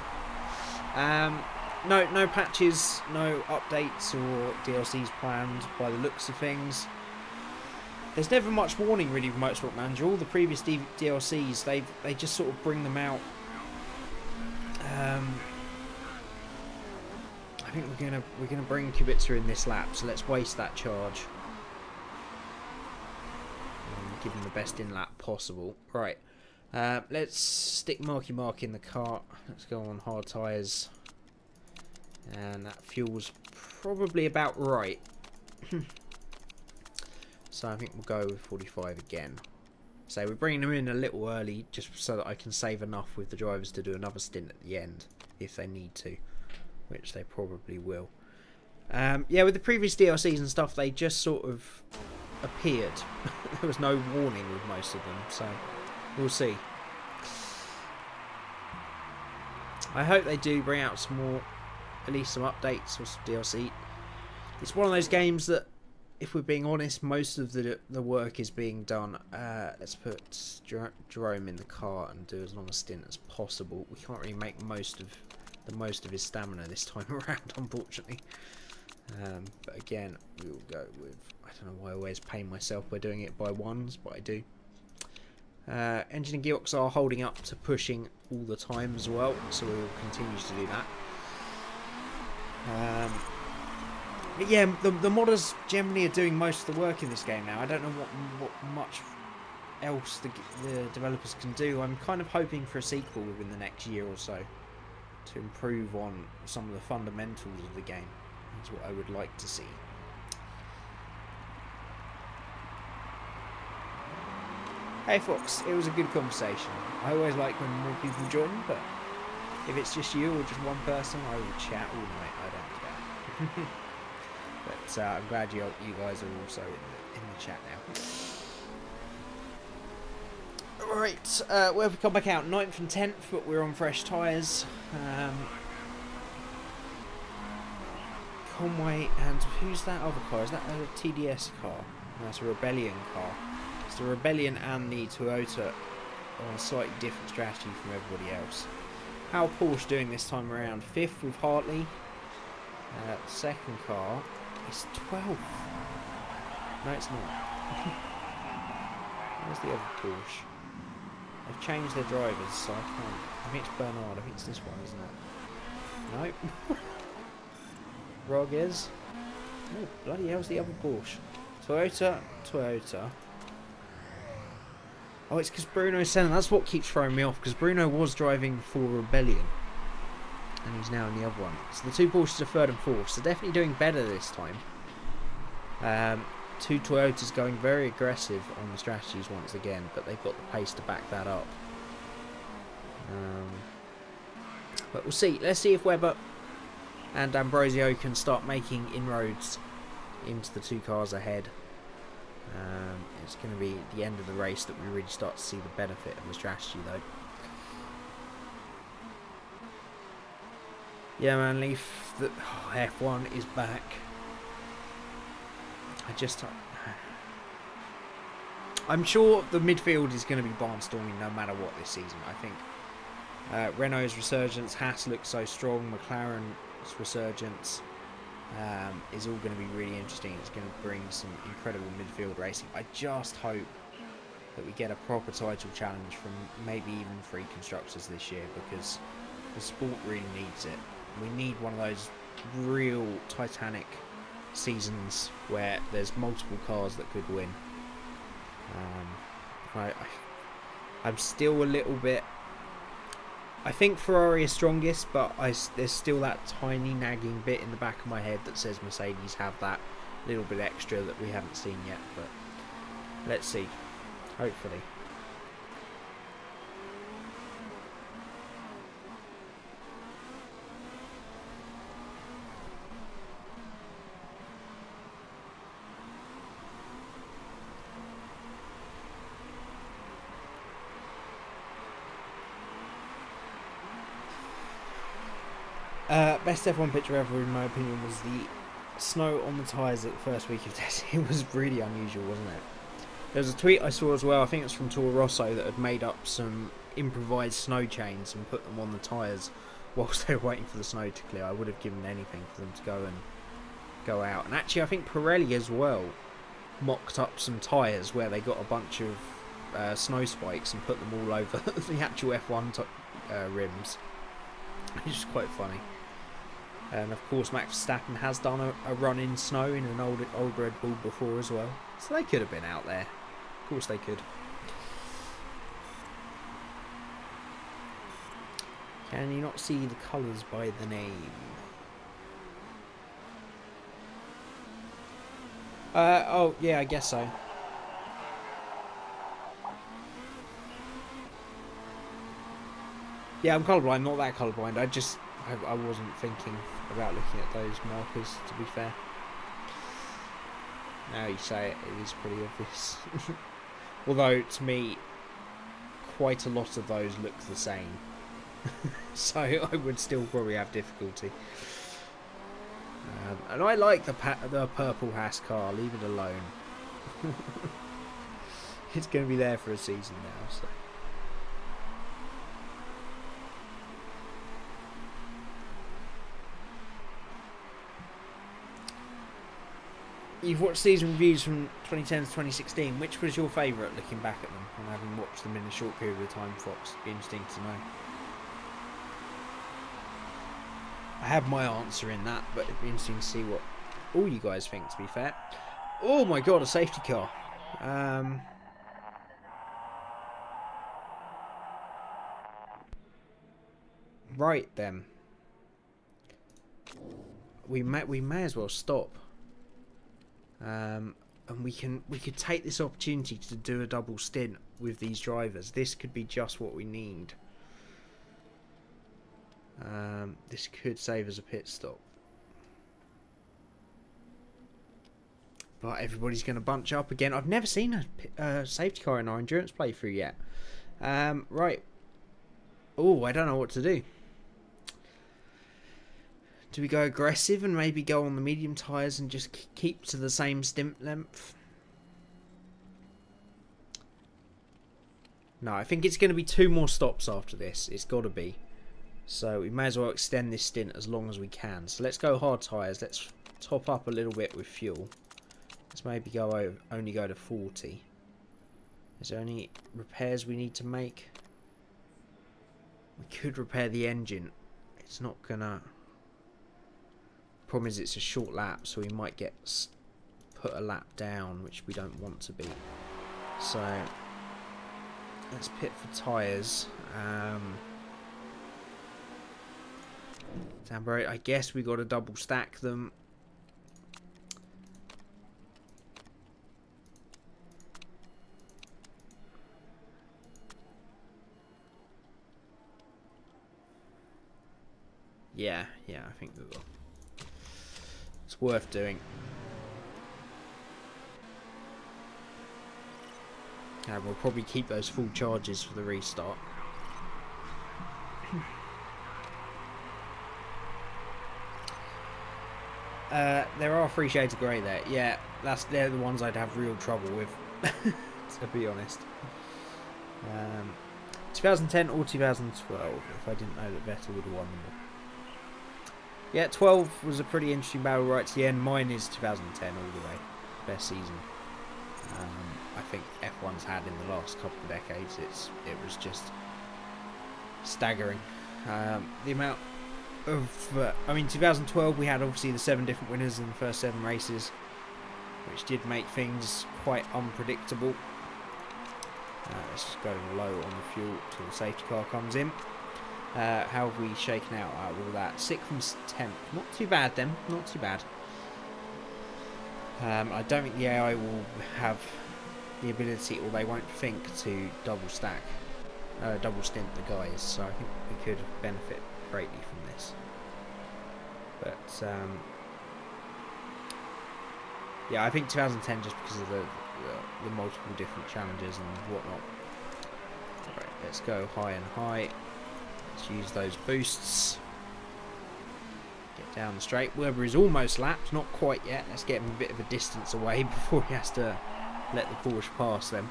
No patches, no updates or DLCs planned by the looks of things. There's never much warning really with Motorsport Manager. All the previous DLCs, they just sort of bring them out. I think we're gonna bring Kubica in this lap, so let's waste that charge. Give him the best in lap possible. Right, Let's stick Marky Mark in the cart. Let's go on hard tyres. And that fuel's probably about right. So I think we'll go with 45 again. So we're bringing them in a little early just so that I can save enough with the drivers to do another stint at the end if they need to, which they probably will. Yeah, with the previous DLCs and stuff, they just sort of appeared. There was no warning with most of them, so we'll see. I hope they do bring out some more, at least some updates or some DLC. It's one of those games that, if we're being honest, most of the work is being done. Let's put Jerome in the car and do as long a stint as possible. We can't really make the most of his stamina this time around, unfortunately. But again, we will go with, I don't know why I always pain myself by doing it by ones, but I do. Engine and gearbox are holding up to pushing all the time as well, so we will continue to do that. But yeah, the modders generally are doing most of the work in this game now. I don't know what much else the developers can do. I'm kind of hoping for a sequel within the next year or so to improve on some of the fundamentals of the game. That's what I would like to see. Hey Fox, it was a good conversation. I always like when more people join, but if it's just you or just one person, I will chat all night. I don't care. But I'm glad you guys are also in the chat now. Alright, where have we come back out? 9th and 10th, but we're on fresh tyres. Conway, and who's that other car? Is that a TDS car? No, that's a Rebellion car. It's the Rebellion and the Toyota on a slightly different strategy from everybody else. How Porsche doing this time around? 5th with Hartley. Second car is 12th. No, it's not. Where's the other Porsche? They've changed their drivers, so I can't. I think it's Bernard. I think it's this one, isn't it? Nope. Rodriguez. Oh, bloody hell's the other Porsche? Toyota. Oh, it's because Bruno's selling. That's what keeps throwing me off, because Bruno was driving for Rebellion. And he's now in the other one. So the two Porsches are 3rd and 4th. So definitely doing better this time. Two Toyotas going very aggressive on the strategies once again. But they've got the pace to back that up. But we'll see. Let's see if Webber and Ambrosio can start making inroads into the two cars ahead. It's going to be the end of the race that we really start to see the benefit of the strategy, though. Yeah, man, Leaf, the F1 is back. I'm sure the midfield is going to be barnstorming no matter what this season. I think Renault's resurgence, Haas looks so strong, McLaren's resurgence is all going to be really interesting. It's going to bring some incredible midfield racing. I just hope that we get a proper title challenge from maybe even 3 constructors this year, because the sport really needs it. We need one of those real Titanic seasons where there's multiple cars that could win. I'm still a little bit... I think Ferrari is strongest, but there's still that tiny nagging bit in the back of my head that says Mercedes have that little bit extra that we haven't seen yet. But let's see. Hopefully. Best F1 picture ever, in my opinion, was the snow on the tyres at the first week of testing. It was really unusual, wasn't it? There was a tweet I saw as well, I think it's from Toro Rosso, that had made up some improvised snow chains and put them on the tyres whilst they were waiting for the snow to clear. I would have given anything for them to go out. And actually, I think Pirelli as well mocked up some tyres where they got a bunch of snow spikes and put them all over the actual F1 rims. Which is quite funny. And of course Max Verstappen has done a run in snow in an old Red Bull before as well. So they could have been out there. Of course they could. Can you not see the colours by the name? Oh, yeah, I guess so. Yeah, I'm colourblind, not that colourblind. I wasn't thinking about looking at those markers, to be fair. Now you say it, it is pretty obvious. Although, to me, quite a lot of those look the same. So I would still probably have difficulty. And I like the purple Haas car, leave it alone. It's going to be there for a season now, so. You've watched season reviews from 2010 to 2016. Which was your favourite, looking back at them and having watched them in a short period of time, Fox? It'd be interesting to know. I have my answer in that, but it'd be interesting to see what all you guys think, to be fair. Oh my god, a safety car. Right then. We may as well stop. And we could take this opportunity to do a double stint with these drivers. This could be just what we need. This could save us a pit stop. But everybody's going to bunch up again. I've never seen a safety car in our endurance playthrough yet. Right. Oh, I don't know what to do. Do we go aggressive and maybe go on the medium tyres and just keep to the same stint length? No, I think it's going to be 2 more stops after this. It's got to be. So we may as well extend this stint as long as we can. So let's go hard tyres. Let's top up a little bit with fuel. Let's maybe only go to 40. Is there any repairs we need to make? We could repair the engine. It's not going to... Problem is it's a short lap, so we might get put a lap down, which we don't want to be. So let's pit for tyres. Tamburate, I guess we got to double stack them. Yeah, I think we will. It's worth doing. And we'll probably keep those full charges for the restart. There are 3 shades of grey there. Yeah, they're the ones I'd have real trouble with, to be honest. 2010 or 2012, if I didn't know that Vettel would have won them. Yeah, 12 was a pretty interesting battle right to the end. Mine is 2010 all the way. Best season I think F1's had in the last couple of decades. It was just staggering. The amount of... I mean, 2012 we had obviously the 7 different winners in the first 7 races, which did make things quite unpredictable. Let's just go low on the fuel till the safety car comes in. How have we shaken out of all that? 6th and 10th. Not too bad then. Not too bad. I don't think the AI will have the ability, or they won't think, to double stint the guys. So I think we could benefit greatly from this. But yeah, I think 2010 just because of the multiple different challenges and whatnot. Right, let's go high and high. Let's use those boosts. Get down the straight. Weber is almost lapped, not quite yet. Let's get him a bit of a distance away before he has to let the Porsche pass them.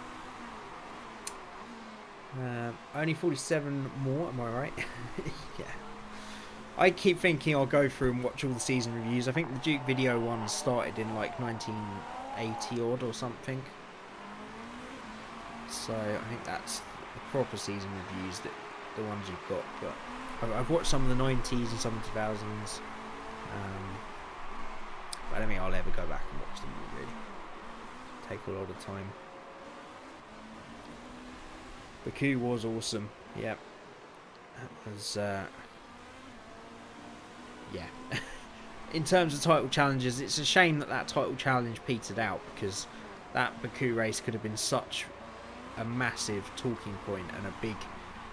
Only 47 more, am I right? Yeah. I keep thinking I'll go through and watch all the season reviews. I think the Duke video one started in like 1980 odd or something. So I think that's the proper season reviews, that the ones you've got. But I've watched some of the 90s and some of the 2000s. But I don't think I'll ever go back and watch them really. Take a lot of time. Baku was awesome. Yep. That was, yeah. In terms of title challenges, it's a shame that that title challenge petered out, because that Baku race could have been such a massive talking point and a big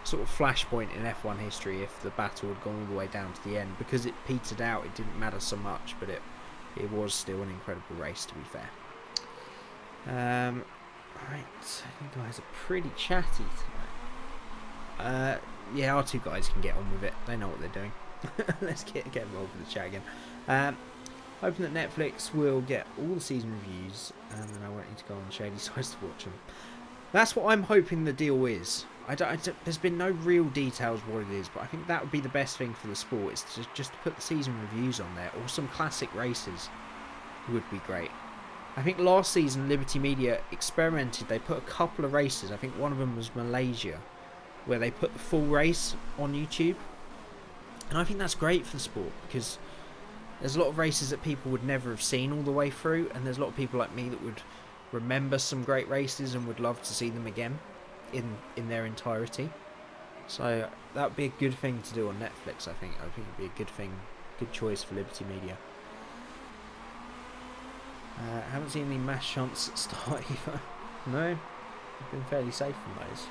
sort of flashpoint in F1 history if the battle had gone all the way down to the end. Because it petered out, it didn't matter so much, but it was still an incredible race, to be fair. Right, you guys are pretty chatty tonight. Yeah, our two guys can get on with it. They know what they're doing. Let's get involved with the chat again. Hoping that Netflix will get all the season reviews, and then I won't need to go on shady sites to watch them. That's what I'm hoping the deal is. There's been no real details what it is, but I think that would be the best thing for the sport, is to just put the season reviews on there, or some classic races would be great. I think last season Liberty Media experimented. They put a couple of races. I think one of them was Malaysia, where they put the full race on YouTube. And I think that's great for the sport, because there's a lot of races that people would never have seen all the way through, and there's a lot of people like me that would remember some great races and would love to see them again in their entirety. So that would be a good thing to do on Netflix, I think. I think it would be a good thing, good choice for Liberty Media. I haven't seen any mass shunts at start either. No, I've been fairly safe from those.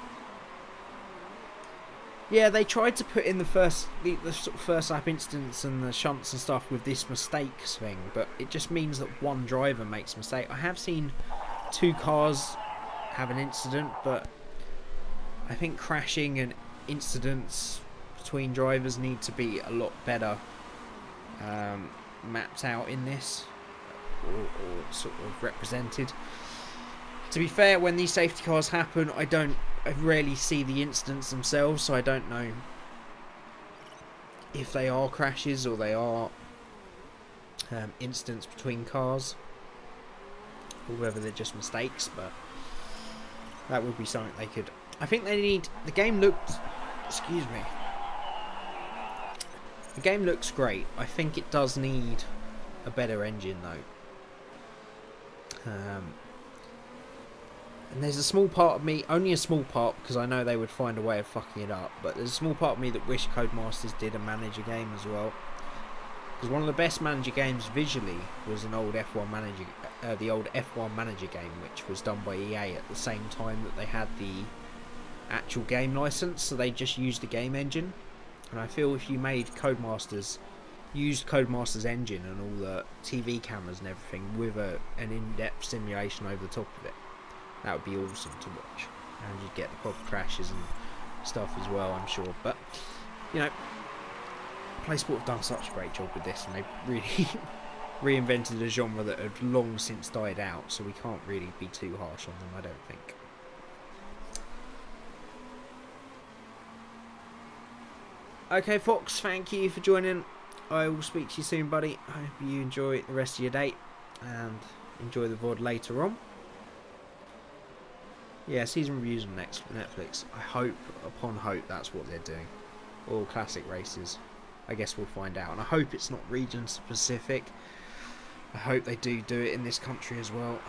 Yeah, they tried to put in the sort of first lap instance and the shunts and stuff with this mistakes thing, but it just means that one driver makes a mistake. I have seen two cars have an incident, but I think crashing and incidents between drivers need to be a lot better mapped out in this, or sort of represented. To be fair, when these safety cars happen, I rarely see the incidents themselves, so I don't know if they are crashes or they are incidents between cars, or whether they're just mistakes. But that would be something they could. I think they need. The game looks. Excuse me. The game looks great. I think it does need a better engine though. And there's a small part of me, only a small part, because I know they would find a way of fucking it up, but there's a small part of me that wish Codemasters did a manager game as well. Because one of the best manager games visually was an old F1 manager, the old F1 manager game, which was done by EA at the same time that they had the actual game license, so they just used the game engine. And I feel if you made Codemasters, used Codemasters engine and all the TV cameras and everything with an in-depth simulation over the top of it, that would be awesome to watch, and you'd get the proper crashes and stuff as well, I'm sure. But you know, PlaySport have done such a great job with this, and they've really reinvented a genre that had long since died out, so we can't really be too harsh on them, I don't think. Okay, Fox, thank you for joining. I will speak to you soon, buddy. I hope you enjoy the rest of your day and enjoy the VOD later on. Yeah, season reviews on Netflix. I hope, upon hope, that's what they're doing. All classic races. I guess we'll find out. And I hope it's not region specific. I hope they do it in this country as well.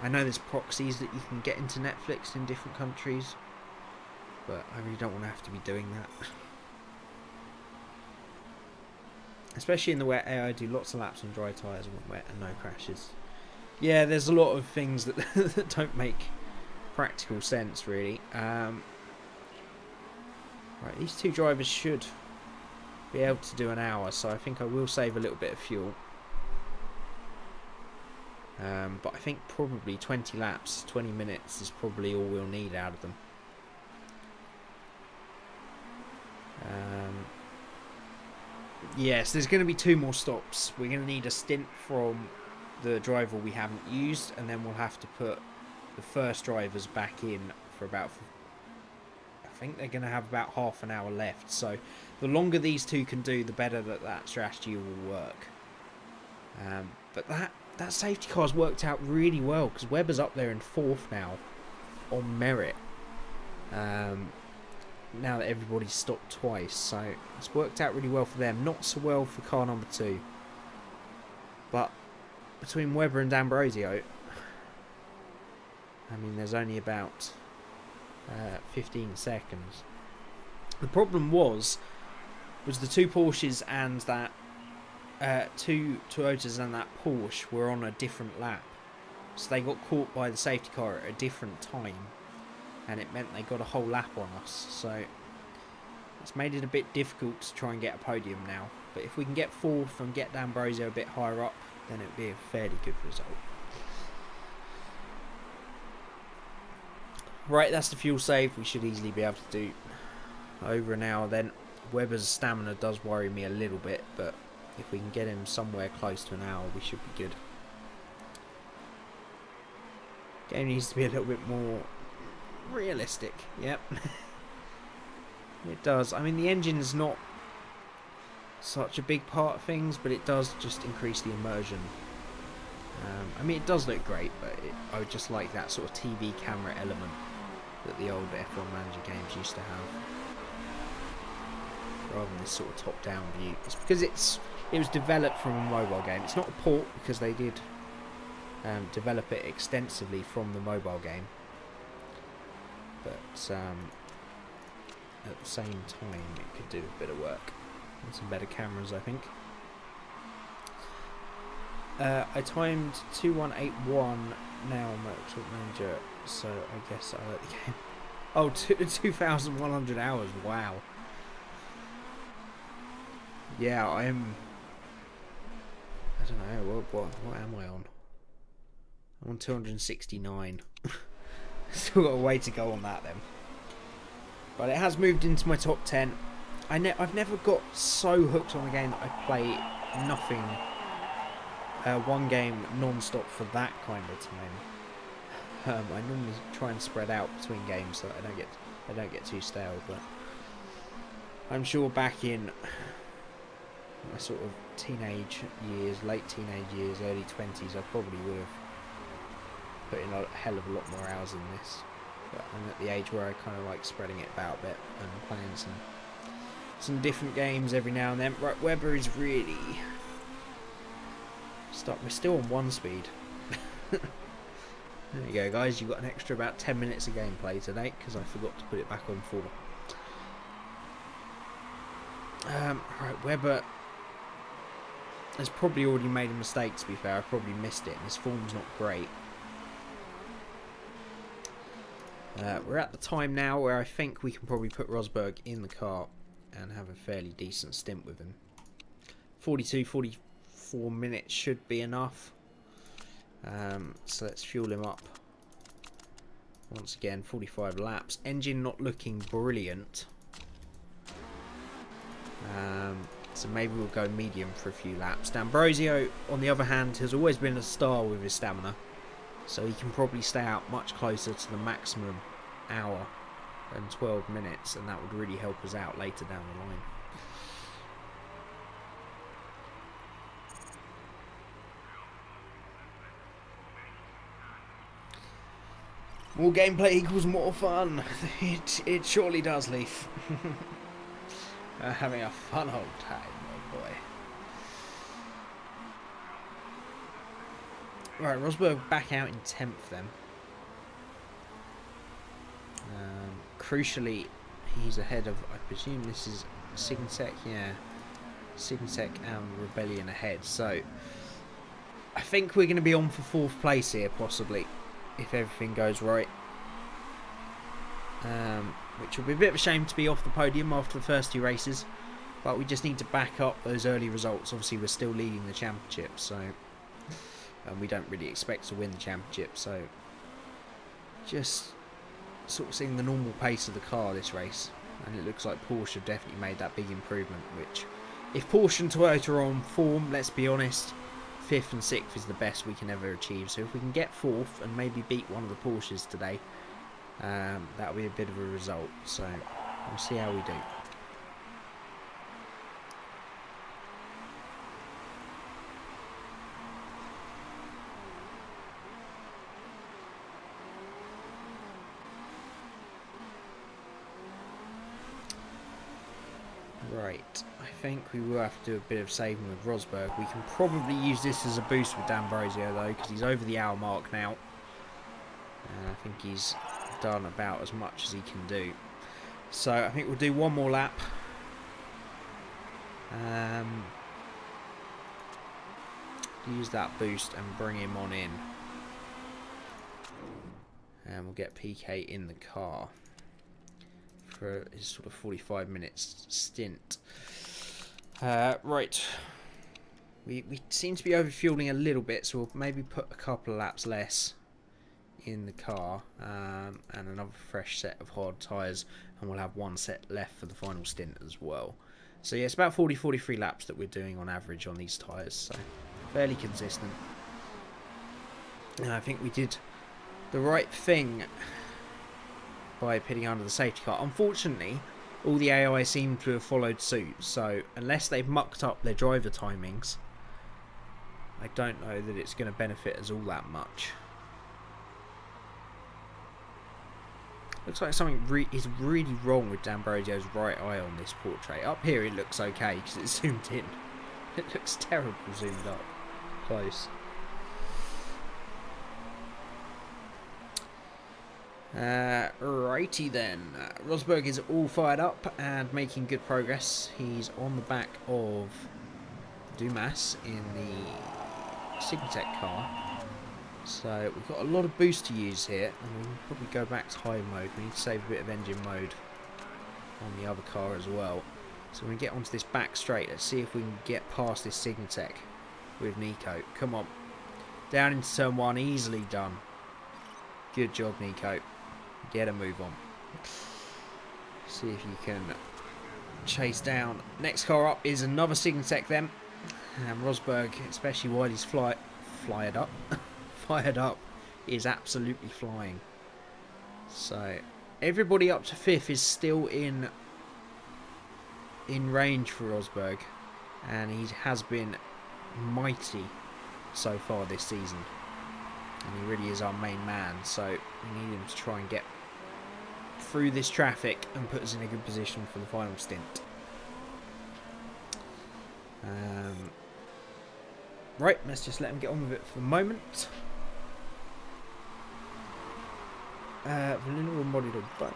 I know there's proxies that you can get into Netflix in different countries, but I really don't want to have to be doing that. Especially in the wet air, I do lots of laps on dry tyres when wet and no crashes. Yeah, there's a lot of things that, that don't make practical sense, really. Right, these two drivers should be able to do an hour, so I think I will save a little bit of fuel. But I think probably 20 laps, 20 minutes is probably all we'll need out of them. Yes, there's going to be 2 more stops. We're going to need a stint from the driver we haven't used, and then we'll have to put the first drivers back in for about, I think they're going to have about half an hour left. So the longer these two can do, the better that strategy will work. But that safety car's worked out really well, because Webber's up there in 4th now on merit. Now that everybody's stopped twice, so it's worked out really well for them. Not so well for car number 2. But between Webber and D'Ambrosio, I mean, there's only about 15 seconds. The problem was the two Porsches and that two Toyotas and that Porsche were on a different lap, so they got caught by the safety car at a different time, and it meant they got a whole lap on us. So it's made it a bit difficult to try and get a podium now. But if we can get fourth and get D'Ambrosio a bit higher up, then it would be a fairly good result. Right, that's the fuel save. We should easily be able to do over an hour then. Webber's stamina does worry me a little bit, but if we can get him somewhere close to an hour, we should be good. Game needs to be a little bit more realistic. Yep. It does. I mean, the engine's not such a big part of things, but it does just increase the immersion. I mean, it does look great, but I would just like that sort of TV camera element that the old F1 Manager games used to have, rather than this sort of top-down view. It's because it was developed from a mobile game. It's not a port, because they did develop it extensively from the mobile game, but at the same time it could do a bit of work and some better cameras, I think. I timed 2181 now on Motorsport Manager, so I guess I like the game. Oh, 2,100 hours, wow. Yeah, I don't know, what am I on? I'm on 269. Still got a way to go on that then. But it has moved into my top 10. I've never got so hooked on a game that I play nothing, one game non-stop for that kind of time. I normally try and spread out between games so that I don't get too stale. But I'm sure back in my sort of teenage years, late teenage years, early 20s, I probably would have put in a hell of a lot more hours than this. But I'm at the age where I kind of like spreading it about a bit and playing some different games every now and then. Right, Webber is really stuck. We're still on 1 speed. There you go, guys. You've got an extra about 10 minutes of gameplay today because I forgot to put it back on 4. Right, Webber has probably already made a mistake, to be fair. I probably missed it, and his form's not great. We're at the time now where I think we can probably put Rosberg in the car and have a fairly decent stint with him. 44 minutes should be enough. So let's fuel him up. Once again, 45 laps. Engine not looking brilliant. So maybe we'll go medium for a few laps. D'Ambrosio, on the other hand, has always been a star with his stamina. So he can probably stay out much closer to the maximum hour and 12 minutes, and that would really help us out later down the line. More gameplay equals more fun. It surely does, Leaf. Having a fun old time, oh boy. Right, Rosberg back out in 10th then. Crucially, he's ahead of, I presume this is Signsec, yeah. Signsec and Rebellion ahead. So, I think we're going to be on for 4th place here, possibly, if everything goes right. Which will be a bit of a shame to be off the podium after the first 2 races. But we just need to back up those early results. Obviously, we're still leading the championship, so... and we don't really expect to win the championship, so... just sort of seeing the normal pace of the car this race. And it looks like Porsche have definitely made that big improvement, which... if Porsche and Toyota are on form, let's be honest, 5th and 6th is the best we can ever achieve. So if we can get 4th and maybe beat one of the Porsches today, that'll be a bit of a result. So we'll see how we do. Right, I think we will have to do a bit of saving with Rosberg. We can probably use this as a boost with D'Ambrosio though, because he's over the hour mark now. And I think he's done about as much as he can do. So I think we'll do one more lap. Use that boost and bring him on in. And we'll get PK in the car for his sort of 45 minutes stint. Right. We seem to be overfueling a little bit, so we'll maybe put a couple of laps less in the car, and another fresh set of hard tyres, and we'll have one set left for the final stint as well. So yeah, it's about 40-43 laps that we're doing on average on these tyres, so fairly consistent. And I think we did the right thing by pitting under the safety car. Unfortunately, all the AI seem to have followed suit, so unless they've mucked up their driver timings, I don't know that it's going to benefit us all that much. Looks like something is really wrong with D'Ambrosio's right eye on this portrait. Up here it looks okay because it's zoomed in. It looks terrible zoomed up close. Righty then. Rosberg is all fired up and making good progress. He's on the back of Dumas in the Sigmatech car. So we've got a lot of boost to use here, and we can probably go back to high mode. We need to save a bit of engine mode on the other car as well. So we can get onto this back straight. Let's see if we can get past this Sigmatech with Nico. Come on. Down into turn 1, easily done. Good job, Nico. Get a move on. See if you can chase down. Next car up is another Sigmatech then. And Rosberg, especially while he's fired up, is absolutely flying. So everybody up to 5th is still in range for Rosberg, and he has been mighty so far this season, and he really is our main man, so we need him to try and get through this traffic and put us in a good position for the final stint. Right, let's just let him get on with it for the moment. Vanilla embodied on both.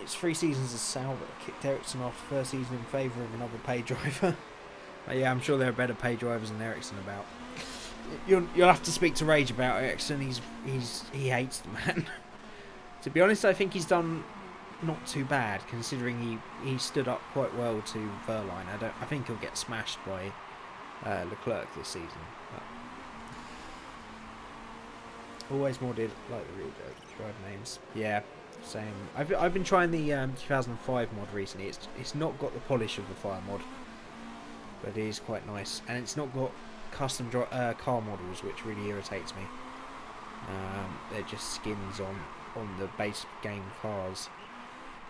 It's 3 seasons as Sauber kicked Ericsson off the first season in favour of another pay driver. Yeah, I'm sure there are better pay drivers than Ericsson about. You'll have to speak to Rage about Ericsson. He hates the man. To be honest, I think he's done not too bad considering he stood up quite well to Verline. I think he'll get smashed by Leclerc this season. But always more did like the real driver names. Yeah, same. I've been trying the 2005 mod recently. It's not got the polish of the Fire mod, but it is quite nice, and it's not got custom car models, which really irritates me. They're just skins on the base game cars.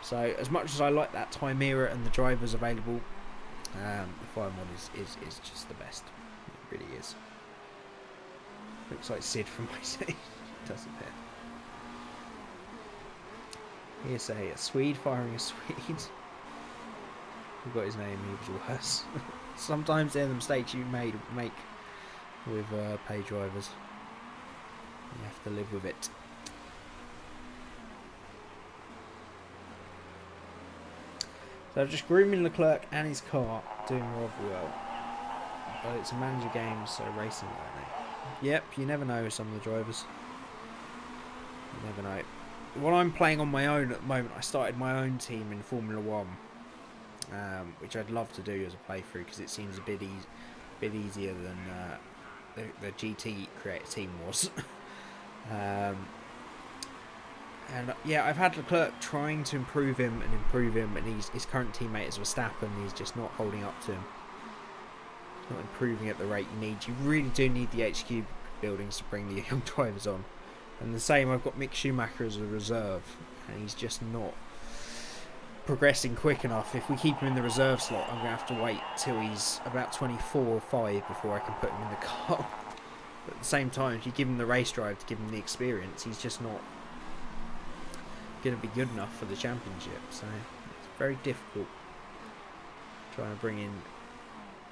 So as much as I like that time era and the drivers available, the Fire mod is just the best. It really is. Looks like Sid from my city, doesn't it? Here's a Swede firing a Swede. Forgot his name, he was worse. Sometimes they're the mistakes you make with pay drivers. You have to live with it. So just grooming Leclerc and his car, doing rather well. But it's a manager game, so racing learning. Yep, you never know with some of the drivers. You never know. What I'm playing on my own at the moment, I started my own team in Formula 1. Which I'd love to do as a playthrough because it seems a bit easier than the GT creator team was. And yeah, I've had Leclerc trying to improve him, and his current teammate is Verstappen. He's just not holding up to him. Not improving at the rate you need. You really do need the HQ buildings to bring the young drivers on. And the same, I've got Mick Schumacher as a reserve, and he's just not progressing quick enough. If we keep him in the reserve slot, I'm going to have to wait till he's about 24 or 5 before I can put him in the car. But at the same time, if you give him the race drive to give him the experience, he's just not going to be good enough for the championship. So it's very difficult trying to bring in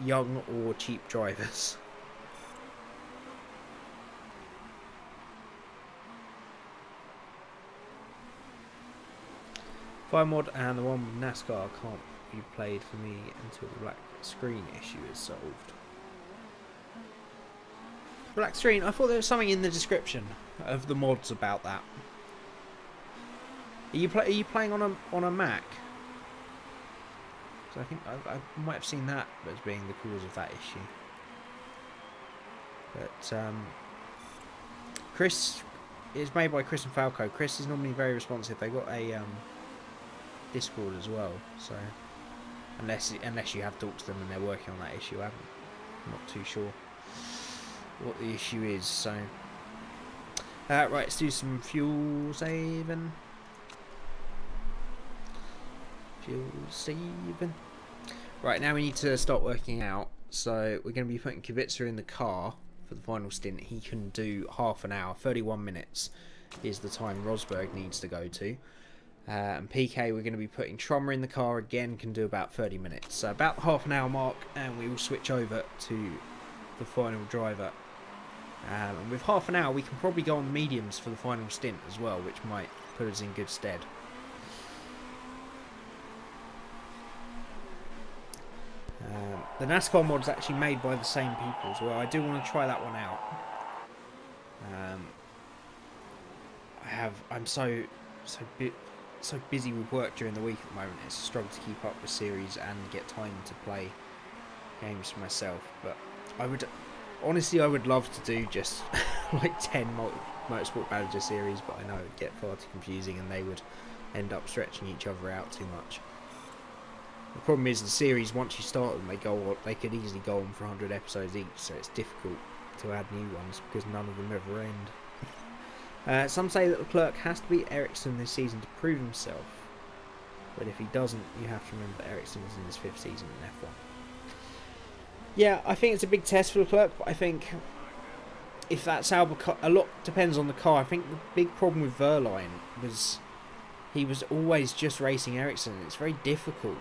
young or cheap drivers. Fire mod and the one with NASCAR can't be played for me until the black screen issue is solved. Black screen? I thought there was something in the description of the mods about that. Are you playing on a Mac? So I think I might have seen that as being the cause of that issue. But Chris is made by Chris and Falco. Chris is normally very responsive. They got a Discord as well, so unless you have talked to them and they're working on that issue, I'm not too sure what the issue is. So right, let's do some fuel saving. Right, now we need to start working out. So we're going to be putting Kubica in the car for the final stint. He can do half an hour, 31 minutes is the time Rosberg needs to go to. And PK, we're going to be putting Trommer in the car again, can do about 30 minutes. So about the half an hour mark, and we will switch over to the final driver. And with half an hour, we can probably go on the mediums for the final stint as well, which might put us in good stead. The NASCAR mod is actually made by the same people as well. I do want to try that one out. I'm so busy with work during the week at the moment. It's a struggle to keep up with series and get time to play games for myself. But I would love to do just like 10 Motorsport Manager series, but I know it would get far too confusing and they would end up stretching each other out too much. The problem is the series, once you start them, they could easily go on for 100 episodes each, so it's difficult to add new ones because none of them ever end. Some say that Leclerc has to beat Ericsson this season to prove himself, but if he doesn't, you have to remember that Ericsson is in his 5th season in F1. Yeah, I think it's a big test for Leclerc, but I think if that Sauber car, a lot depends on the car. I think the big problem with Verline was he was always just racing Ericsson. It's very difficult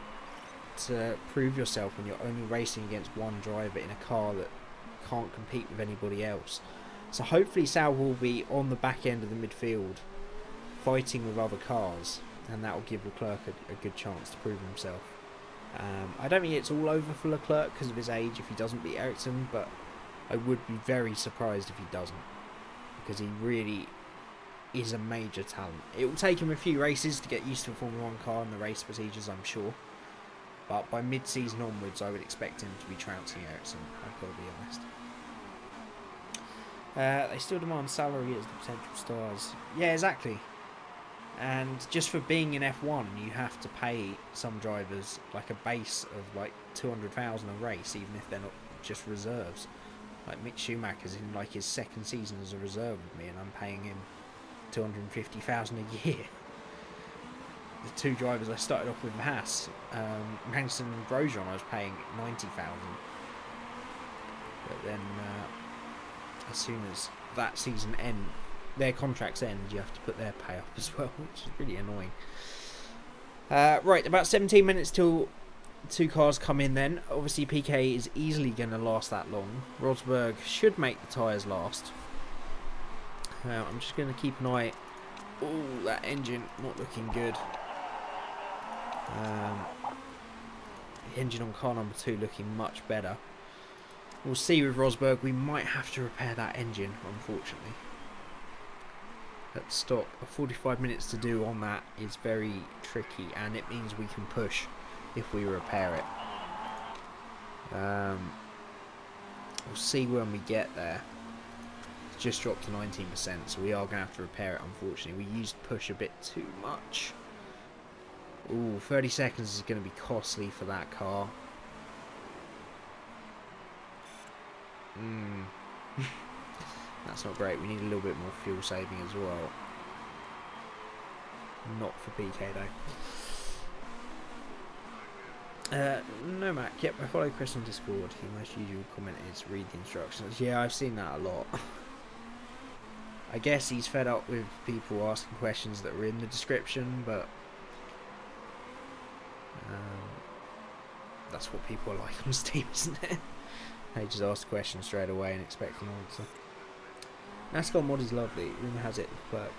to prove yourself when you're only racing against one driver in a car that can't compete with anybody else. So hopefully Sauber will be on the back end of the midfield fighting with other cars, and that will give Leclerc a good chance to prove himself. I don't think it's all over for Leclerc because of his age if he doesn't beat Ericsson, but I would be very surprised if he doesn't, because he really is a major talent. It will take him a few races to get used to a Formula 1 car and the race procedures, I'm sure. But by mid-season onwards, I would expect him to be trouncing Ericsson, I've got to be honest. They still demand salary as the potential stars. Yeah, exactly. And just for being in F1, you have to pay some drivers like a base of like 200,000 a race, even if they're not just reserves. Like Mick Schumacher's in like his 2nd season as a reserve with me, and I'm paying him 250,000 a year. The 2 drivers I started off with Haas, Magnussen and Grosjean, I was paying 90,000. But then, as soon as that season their contracts end, you have to put their pay up as well, which is really annoying. Right, about 17 minutes till 2 cars come in then. Obviously PK is easily going to last that long. Rosberg should make the tyres last. I'm just going to keep an eye. Oh, that engine not looking good. The engine on car number 2 looking much better. We'll see with Rosberg. We might have to repair that engine, unfortunately. At stop, 45 minutes to do on that is very tricky, and it means we can push if we repair it. We'll see when we get there. It's just dropped to 19%, so we are going to have to repair it, unfortunately. We used push a bit too much. Ooh, 30 seconds is going to be costly for that car. That's not great. We need a little bit more fuel saving as well. Not for PK though. No, Mac. Yep, I follow Chris on Discord. His most usual comment is read the instructions. Yeah, I've seen that a lot. I guess he's fed up with people asking questions that were in the description, but that's what people are like on Steam, isn't it? They just ask a question straight away and expect an answer. NASCAR mod is lovely. Rumour has it the clerk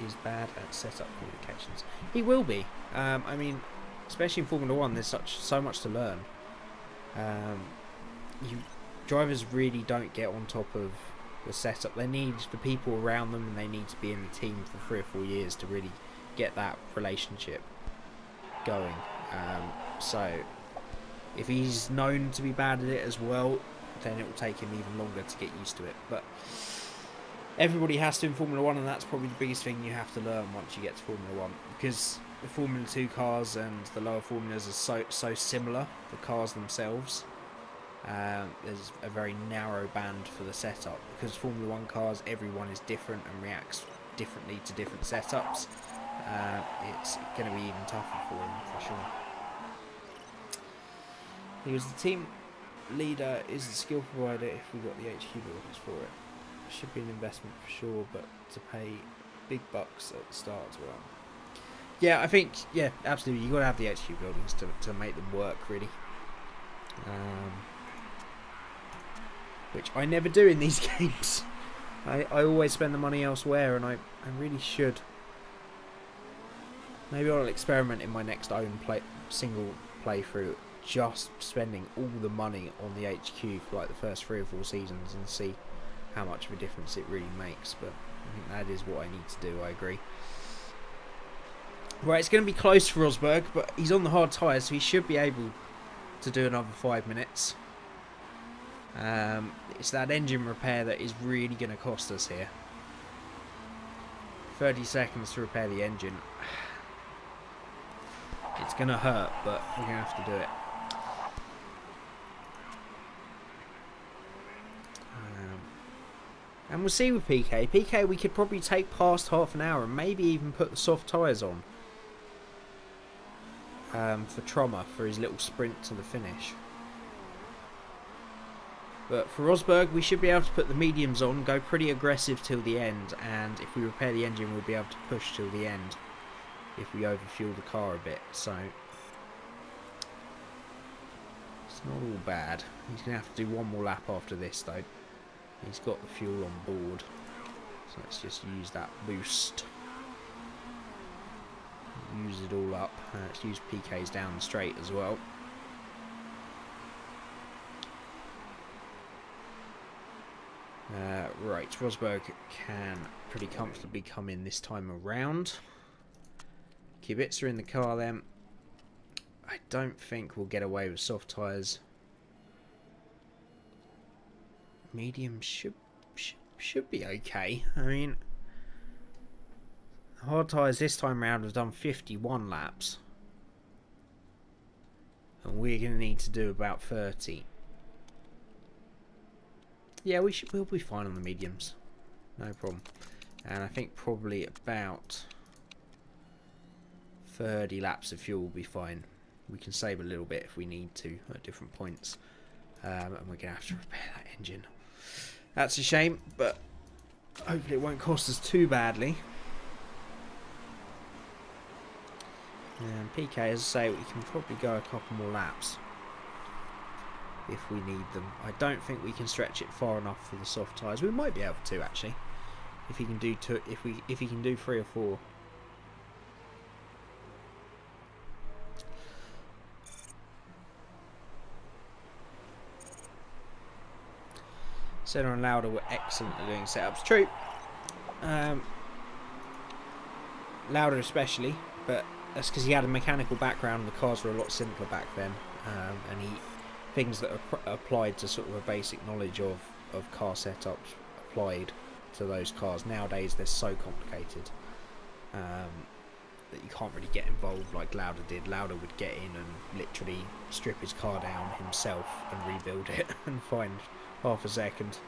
is bad at setup communications. He will be. I mean, especially in Formula 1, there's so much to learn. Drivers really don't get on top of the setup. They need the people around them, and they need to be in the team for 3 or 4 years to really get that relationship going. So if he's known to be bad at it as well, then it will take him even longer to get used to it. But everybody has to in Formula 1, and that's probably the biggest thing you have to learn once you get to Formula 1, because the Formula 2 cars and the lower formulas are so similar, the cars themselves. There's a very narrow band for the setup, because Formula 1 cars, everyone is different and reacts differently to different setups. It's going to be even tougher for him, for sure. He was the team leader, is the skill provider if we got the HQ buildings for it. Should be an investment for sure, but to pay big bucks at the start as well. Yeah, I think, yeah, absolutely, you've got to have the HQ buildings to make them work, really. Which I never do in these games. I always spend the money elsewhere, and I really should. Maybe I'll experiment in my next own single playthrough, just spending all the money on the HQ for like the first 3 or 4 seasons and see how much of a difference it really makes. But I think that is what I need to do, I agree. Right, it's going to be close for Rosberg, but he's on the hard tyres, so he should be able to do another 5 minutes. It's that engine repair that is really going to cost us here. 30 seconds to repair the engine. It's going to hurt, but we're going to have to do it. And we'll see with PK. PK, we could probably take past half an hour and maybe even put the soft tyres on. For Trommer, for his little sprint to the finish. But for Rosberg, we should be able to put the mediums on, go pretty aggressive till the end, and if we repair the engine, we'll be able to push till the end if we overfuel the car a bit. So it's not all bad. He's going to have to do one more lap after this, though. He's got the fuel on board, so let's just use that boost. Use it all up. Let's use PK's down the straight as well. Right, Rosberg can pretty comfortably come in this time around. Kubica in the car then. I don't think we'll get away with soft tyres. Medium should be okay. I mean, the hard tyres this time round have done 51 laps, and we're going to need to do about 30. Yeah, we'll be fine on the mediums, no problem. And I think probably about 30 laps of fuel will be fine. We can save a little bit if we need to at different points, and we're going to have to repair that engine. That's a shame, but hopefully it won't cost us too badly. And PK, as I say, we can probably go a couple more laps if we need them. I don't think we can stretch it far enough for the soft tyres. We might be able to, actually, if he can do if he can do 3 or 4. Senna and Lauda were excellent at doing setups. True. Lauda especially, but that's because he had a mechanical background and the cars were a lot simpler back then. And things that are applied to sort of a basic knowledge of car setups applied to those cars. Nowadays they're so complicated that you can't really get involved like Lauda did. Lauda would get in and literally strip his car down himself and rebuild it and find half a second.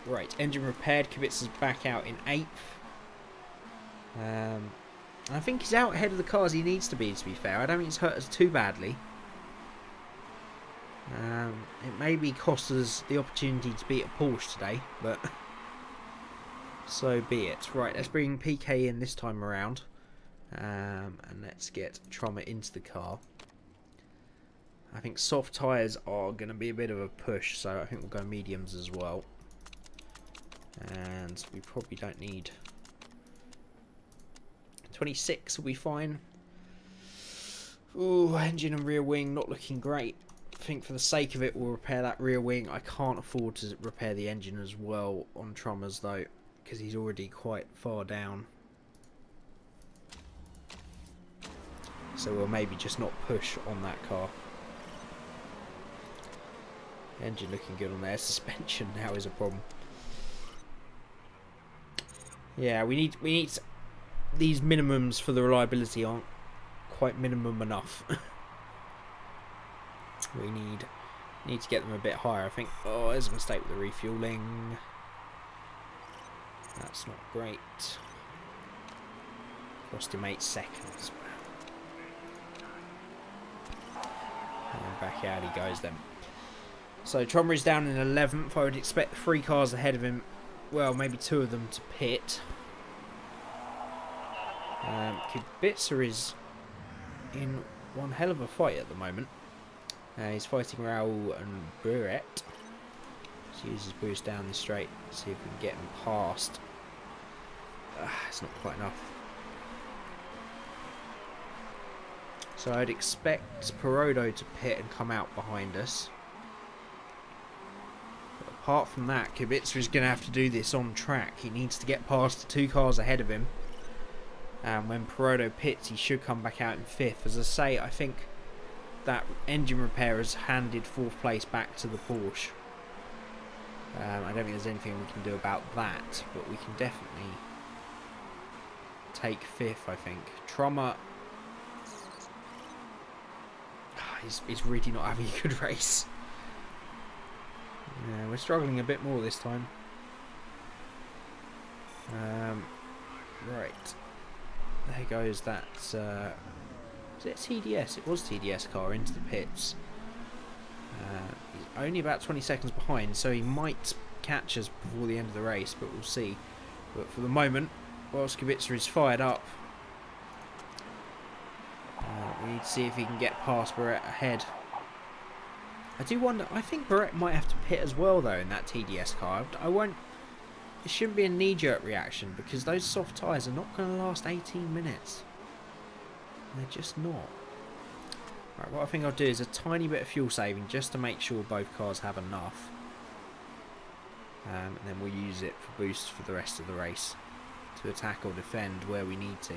Right, engine repaired. Kubica's back out in 8th. I think he's out ahead of the cars he needs to be fair. I don't think he's hurt us too badly. It maybe cost us the opportunity to beat a Porsche today, but so be it. Right, let's bring PK in this time around, and let's get Trommer into the car. I think soft tyres are going to be a bit of a push, so I think we'll go mediums as well. And we probably don't need 26 will be fine. Ooh, engine and rear wing not looking great. I think for the sake of it we'll repair that rear wing. I can't afford to repair the engine as well on Trummer's though, because he's already quite far down. So we'll maybe just not push on that car. Engine looking good on there. Suspension now is a problem. Yeah, we need these minimums for the reliability aren't quite minimum enough. We need to get them a bit higher, I think. Oh, there's a mistake with the refueling. That's not great. Cost him 8 seconds. And back out he goes then. So Trummer is down in 11th. I would expect 3 cars ahead of him. Well, maybe 2 of them to pit. Kubica is in one hell of a fight at the moment. He's fighting Raul and Burette. Let's use his boost down the straight. See if we can get him past. It's not quite enough. So I'd expect Perodo to pit and come out behind us. But apart from that, Kubica is going to have to do this on track. He needs to get past the 2 cars ahead of him. And when Perodo pits, he should come back out in 5th. As I say, I think that engine repair has handed 4th place back to the Porsche. I don't think there's anything we can do about that, but we can definitely take 5th, I think. Trummer, he's really not having a good race. Yeah, we're struggling a bit more this time. Right. There goes that, is it TDS? It was TDS car into the pits. He's only about 20 seconds behind, so he might catch us before the end of the race, but we'll see. But for the moment, whilst Kubica is fired up, we need to see if he can get past Barrett ahead. I do wonder, I think Barrett might have to pit as well though in that TDS car. It shouldn't be a knee-jerk reaction because those soft tyres are not going to last 18 minutes. They're just not. Right, what I think I'll do is a tiny bit of fuel saving just to make sure both cars have enough. And then we'll use it for boost for the rest of the race to attack or defend where we need to.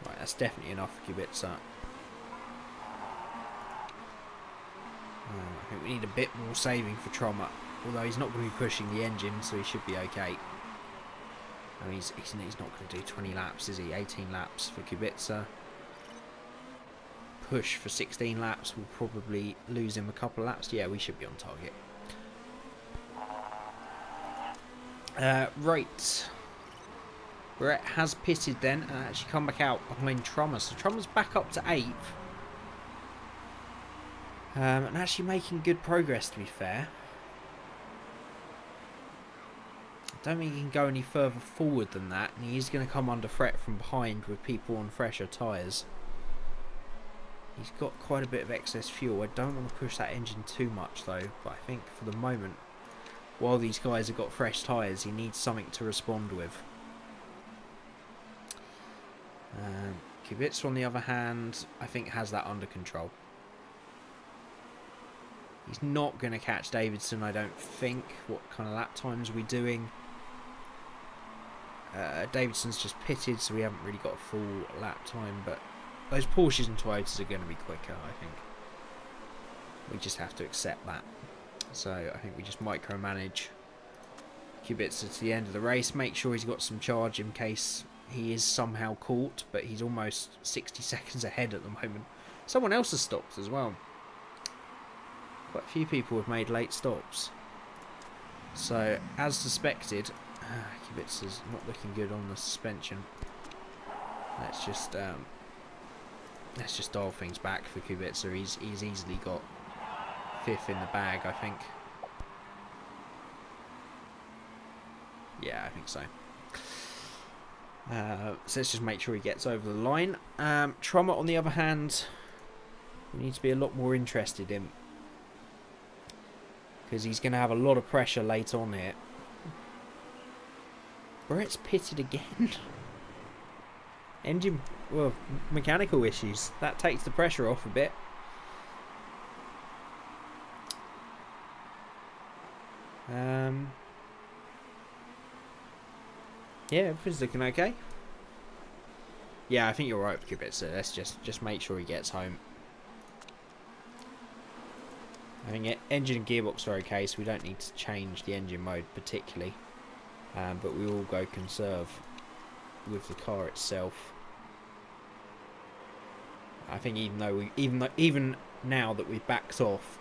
Right, that's definitely enough for Kubica. I think we need a bit more saving for Trummer, although he's not going to be pushing the engine, so he should be okay. I mean, he's not going to do 20 laps, is he? 18 laps for Kubica. Push for 16 laps will probably lose him a couple of laps. Yeah, we should be on target. Right. Brett has pitted then and actually come back out behind Trummer. So Trummer's back up to 8th. And actually making good progress, to be fair. I don't think he can go any further forward than that, and he is going to come under threat from behind with people on fresher tyres. He's got quite a bit of excess fuel. I don't want to push that engine too much though, but I think for the moment, while these guys have got fresh tyres, he needs something to respond with. Kubica, on the other hand, I think has that under control. He's not going to catch Davidson, I don't think. What kind of lap times are we doing? Davidson's just pitted, so we haven't really got a full lap time, but those Porsches and Toyotas are going to be quicker, I think. We just have to accept that. So I think we just micromanage Kubica to the end of the race, make sure he's got some charge in case he is somehow caught, but he's almost 60 seconds ahead at the moment. Someone else has stopped as well. Quite a few people have made late stops. So, as suspected, Kubica's not looking good on the suspension. Let's just dial things back for Kubica. He's easily got 5th in the bag, I think. Yeah, I think so. So let's just make sure he gets over the line. Trummer, on the other hand, we need to be a lot more interested in. because he's going to have a lot of pressure late on here. Brett's pitted again. Engine, well, mechanical issues. That takes the pressure off a bit. Yeah, everything's looking okay. Yeah, I think you're right, Kubica. Let's just make sure he gets home. I think engine and gearbox are okay, so we don't need to change the engine mode particularly. But we will go conserve with the car itself. I think even now that we've backed off,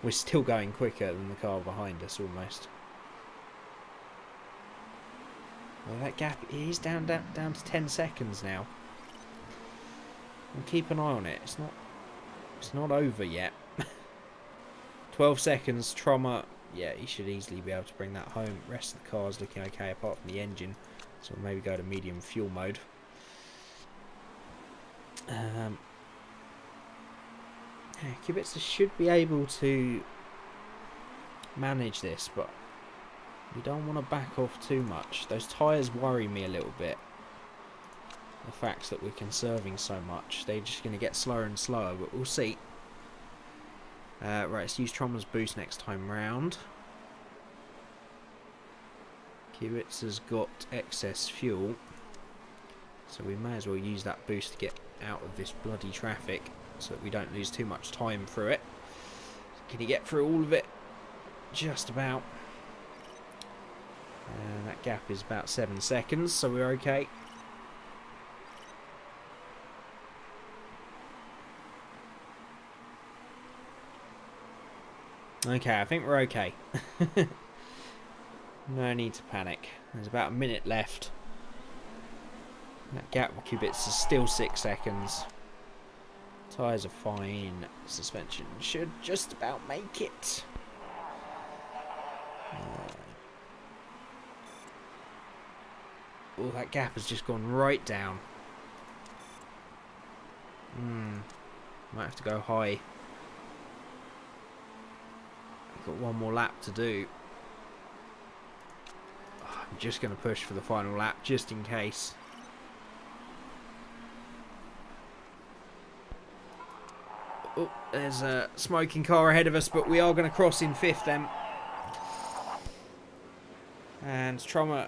we're still going quicker than the car behind us almost. Well, that gap is down to 10 seconds now. We'll keep an eye on it. It's not over yet. 12 seconds. Trommer, yeah, he should easily be able to bring that home. Rest of the car is looking okay apart from the engine, so we'll maybe go to medium fuel mode. Yeah, Kubica should be able to manage this, but we don't want to back off too much. Those tyres worry me a little bit. The fact that we're conserving so much. They're just going to get slower and slower, but we'll see. Right, let's use Trommer's boost next time round. Kubica's got excess fuel, so we may as well use that boost to get out of this bloody traffic so that we don't lose too much time through it. Can he get through all of it? Just about. And that gap is about 7 seconds, so we're okay. Okay, I think we're okay. No need to panic. There's about a minute left. That gap with Kubica is still 6 seconds. Tyres are fine. Suspension should just about make it. Oh, that gap has just gone right down. Might have to go high. Got one more lap to do. I'm just going to push for the final lap just in case. Oh, there's a smoking car ahead of us, but we are going to cross in 5th then. And Trommer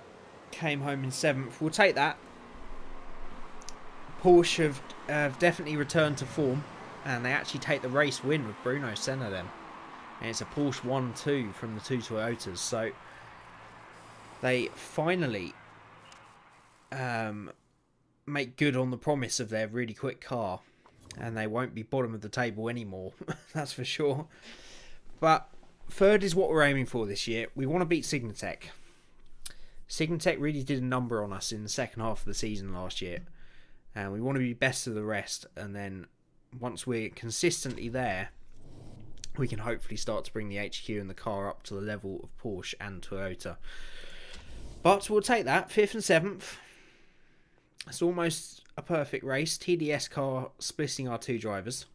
came home in 7th. We'll take that. Porsche have definitely returned to form, and they actually take the race win with Bruno Senna then. And it's a Porsche 1-2 from the 2 Toyotas, so they finally make good on the promise of their really quick car, and they won't be bottom of the table anymore. That's for sure. But 3rd is what we're aiming for this year. We want to beat Signatech. Signatech really did a number on us in the second half of the season last year, and we want to be best of the rest, and then once we're consistently there, we can hopefully start to bring the HQ and the car up to the level of Porsche and Toyota. But we'll take that. 5th and 7th. It's almost a perfect race. TDS car splitting our 2 drivers.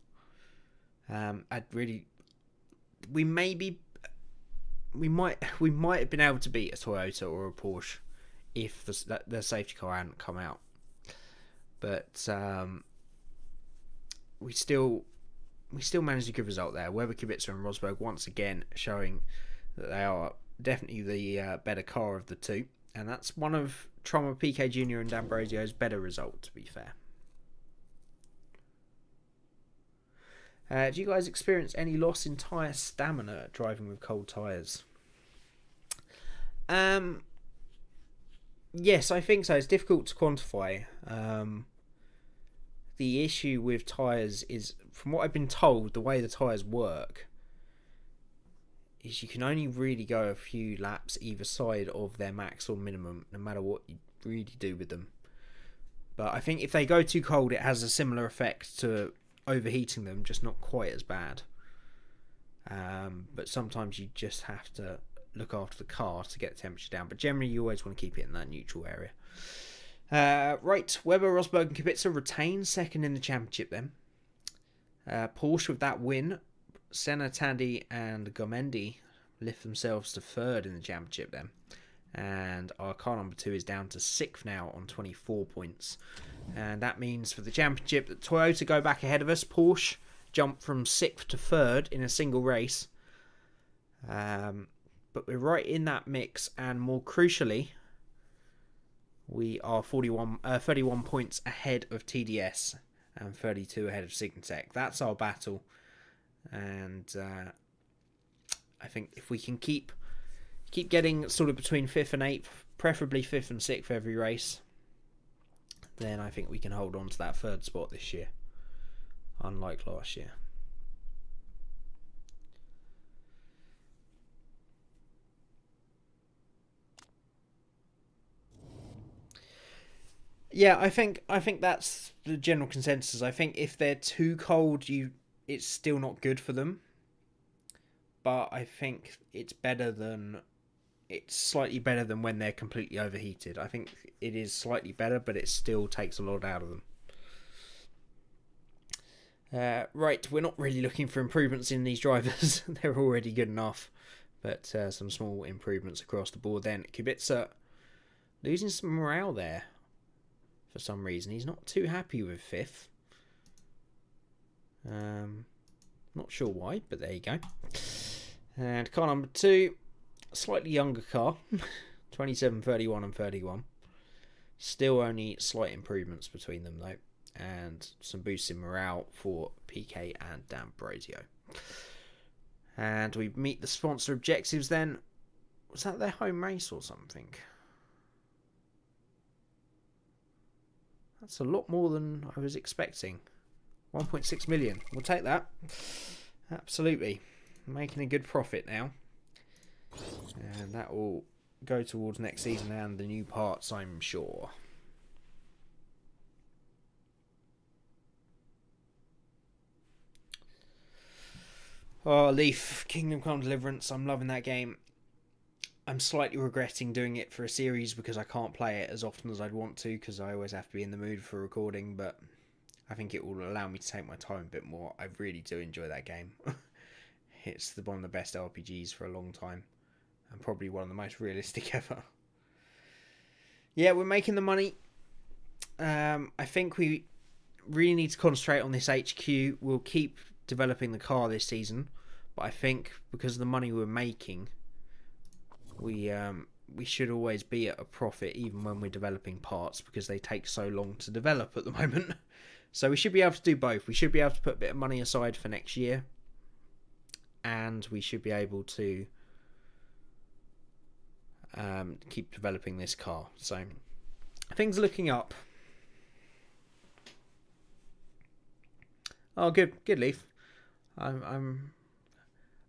We might have been able to beat a Toyota or a Porsche if the safety car hadn't come out. But we still managed a good result there. Weber, Kubica and Rosberg once again showing that they are definitely the better car of the 2. And that's one of Trommer, PK Jr. and D'Ambrosio's better result, to be fair. Do you guys experience any loss in tyre stamina driving with cold tyres? Yes, I think so. It's difficult to quantify. The issue with tyres is, from what I've been told, the way the tyres work is you can only really go a few laps either side of their max or minimum, no matter what you really do with them. But I think if they go too cold, it has a similar effect to overheating them, just not quite as bad. But sometimes you just have to look after the car to get the temperature down. But generally, you always want to keep it in that neutral area. Right, Weber, Rosberg and Kubica retain 2nd in the championship then. Porsche with that win. Senna, Tandy and Gomendi lift themselves to third in the championship then. And our car number 2 is down to 6th now on 24 points. And that means for the championship that Toyota go back ahead of us. Porsche jump from 6th to 3rd in a single race. But we're right in that mix, and more crucially, we are 31 points ahead of TDS and 32 ahead of Signatech. That's our battle, and I think if we can keep getting sort of between 5th and 8th, preferably 5th and 6th every race, then I think we can hold on to that 3rd spot this year, unlike last year. Yeah, I think that's the general consensus. I think if they're too cold, it's still not good for them. But I think it's slightly better than when they're completely overheated. I think it is slightly better, but it still takes a lot out of them. Right, we're not really looking for improvements in these drivers. They're already good enough. But some small improvements across the board then. Kubica losing some morale there. For some reason, he's not too happy with 5th. Not sure why, but there you go. And car number 2, slightly younger car, 27, 31 and 31. Still only slight improvements between them though, and some boosts in morale for PK and D'Ambrosio. And we meet the sponsor objectives then. Was that their home race or something? That's a lot more than I was expecting. 1.6 million. We'll take that. Absolutely. Making a good profit now. And that will go towards next season and the new parts, I'm sure. Oh, Leaf. Kingdom Come Deliverance. I'm loving that game. I'm slightly regretting doing it for a series because I can't play it as often as I'd want to because I always have to be in the mood for recording, but I think it will allow me to take my time a bit more. I really do enjoy that game. It's one of the best RPGs for a long time and probably one of the most realistic ever. Yeah, we're making the money. I think we really need to concentrate on this HQ. We'll keep developing the car this season, but I think because of the money we're making, we should always be at a profit even when we're developing parts because they take so long to develop at the moment. So we should be able to do both. We should be able to put a bit of money aside for next year, and we should be able to keep developing this car. So things are looking up. Oh, good, Leaf.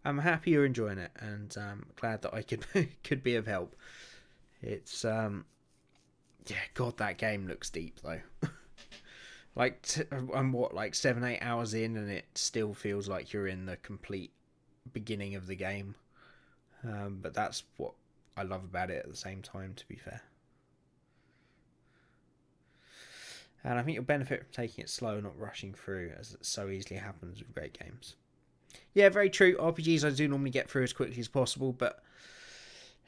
I'm happy you're enjoying it, and glad that I could be of help. It's yeah, God, that game looks deep though. I'm like 7-8 hours in, and it still feels like you're in the complete beginning of the game. But that's what I love about it at the same time, to be fair. And I think you'll benefit from taking it slow, not rushing through, as it so easily happens with great games. Yeah, very true. RPGs I do normally get through as quickly as possible, but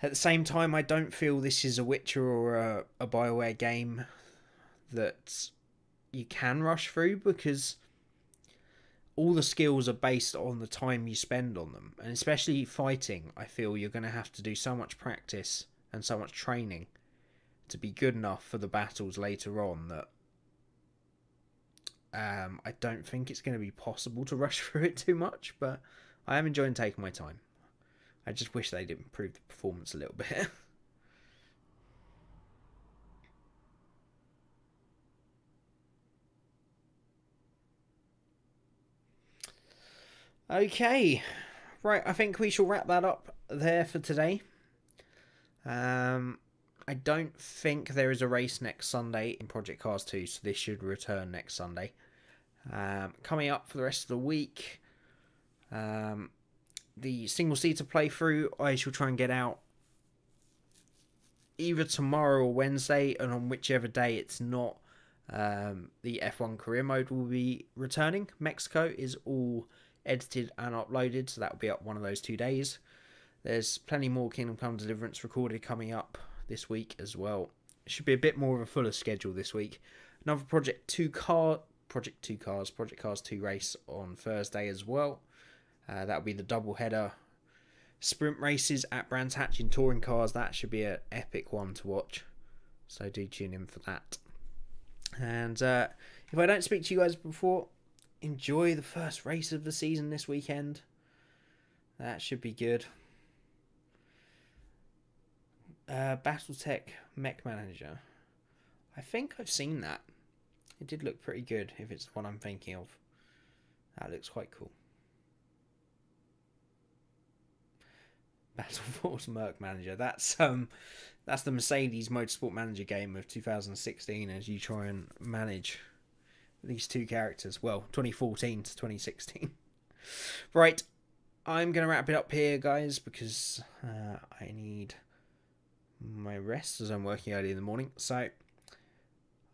at the same time, I don't feel this is a Witcher or a BioWare game that you can rush through, because all the skills are based on the time you spend on them. And especially fighting, I feel you're going to have to do so much practice and so much training to be good enough for the battles later on that I don't think it's going to be possible to rush through it too much, but I am enjoying taking my time. I just wish they'd improve the performance a little bit. Okay, right, I think we shall wrap that up there for today. I don't think there is a race next Sunday in Project Cars 2, so this should return next Sunday. Coming up for the rest of the week, the single-seater playthrough I shall try and get out either tomorrow or Wednesday, and on whichever day it's not, the F1 career mode will be returning. Mexico is all edited and uploaded, so that will be up one of those 2 days. There's plenty more Kingdom Come Deliverance recorded coming up this week as well. It should be a bit more of a fuller schedule this week. Another Project Cars 2 race on Thursday as well. That'll be the double header sprint races at Brands Hatch in touring cars. That should be an epic one to watch, so do tune in for that. And if I don't speak to you guys before, enjoy the first race of the season this weekend. That should be good. Battletech Mech Manager. I think I've seen that. It did look pretty good, if it's the one I'm thinking of. That looks quite cool. Battle Force Merc Manager. That's the Mercedes Motorsport Manager game of 2016, as you try and manage these two characters. Well, 2014 to 2016. Right, I'm going to wrap it up here, guys, because I need my rest as I'm working early in the morning. So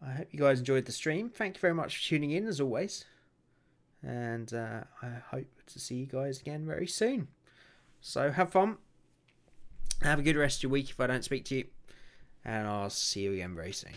I hope you guys enjoyed the stream. Thank you very much for tuning in, as always. And I hope to see you guys again very soon. So have fun. Have a good rest of your week if I don't speak to you. And I'll see you again very soon.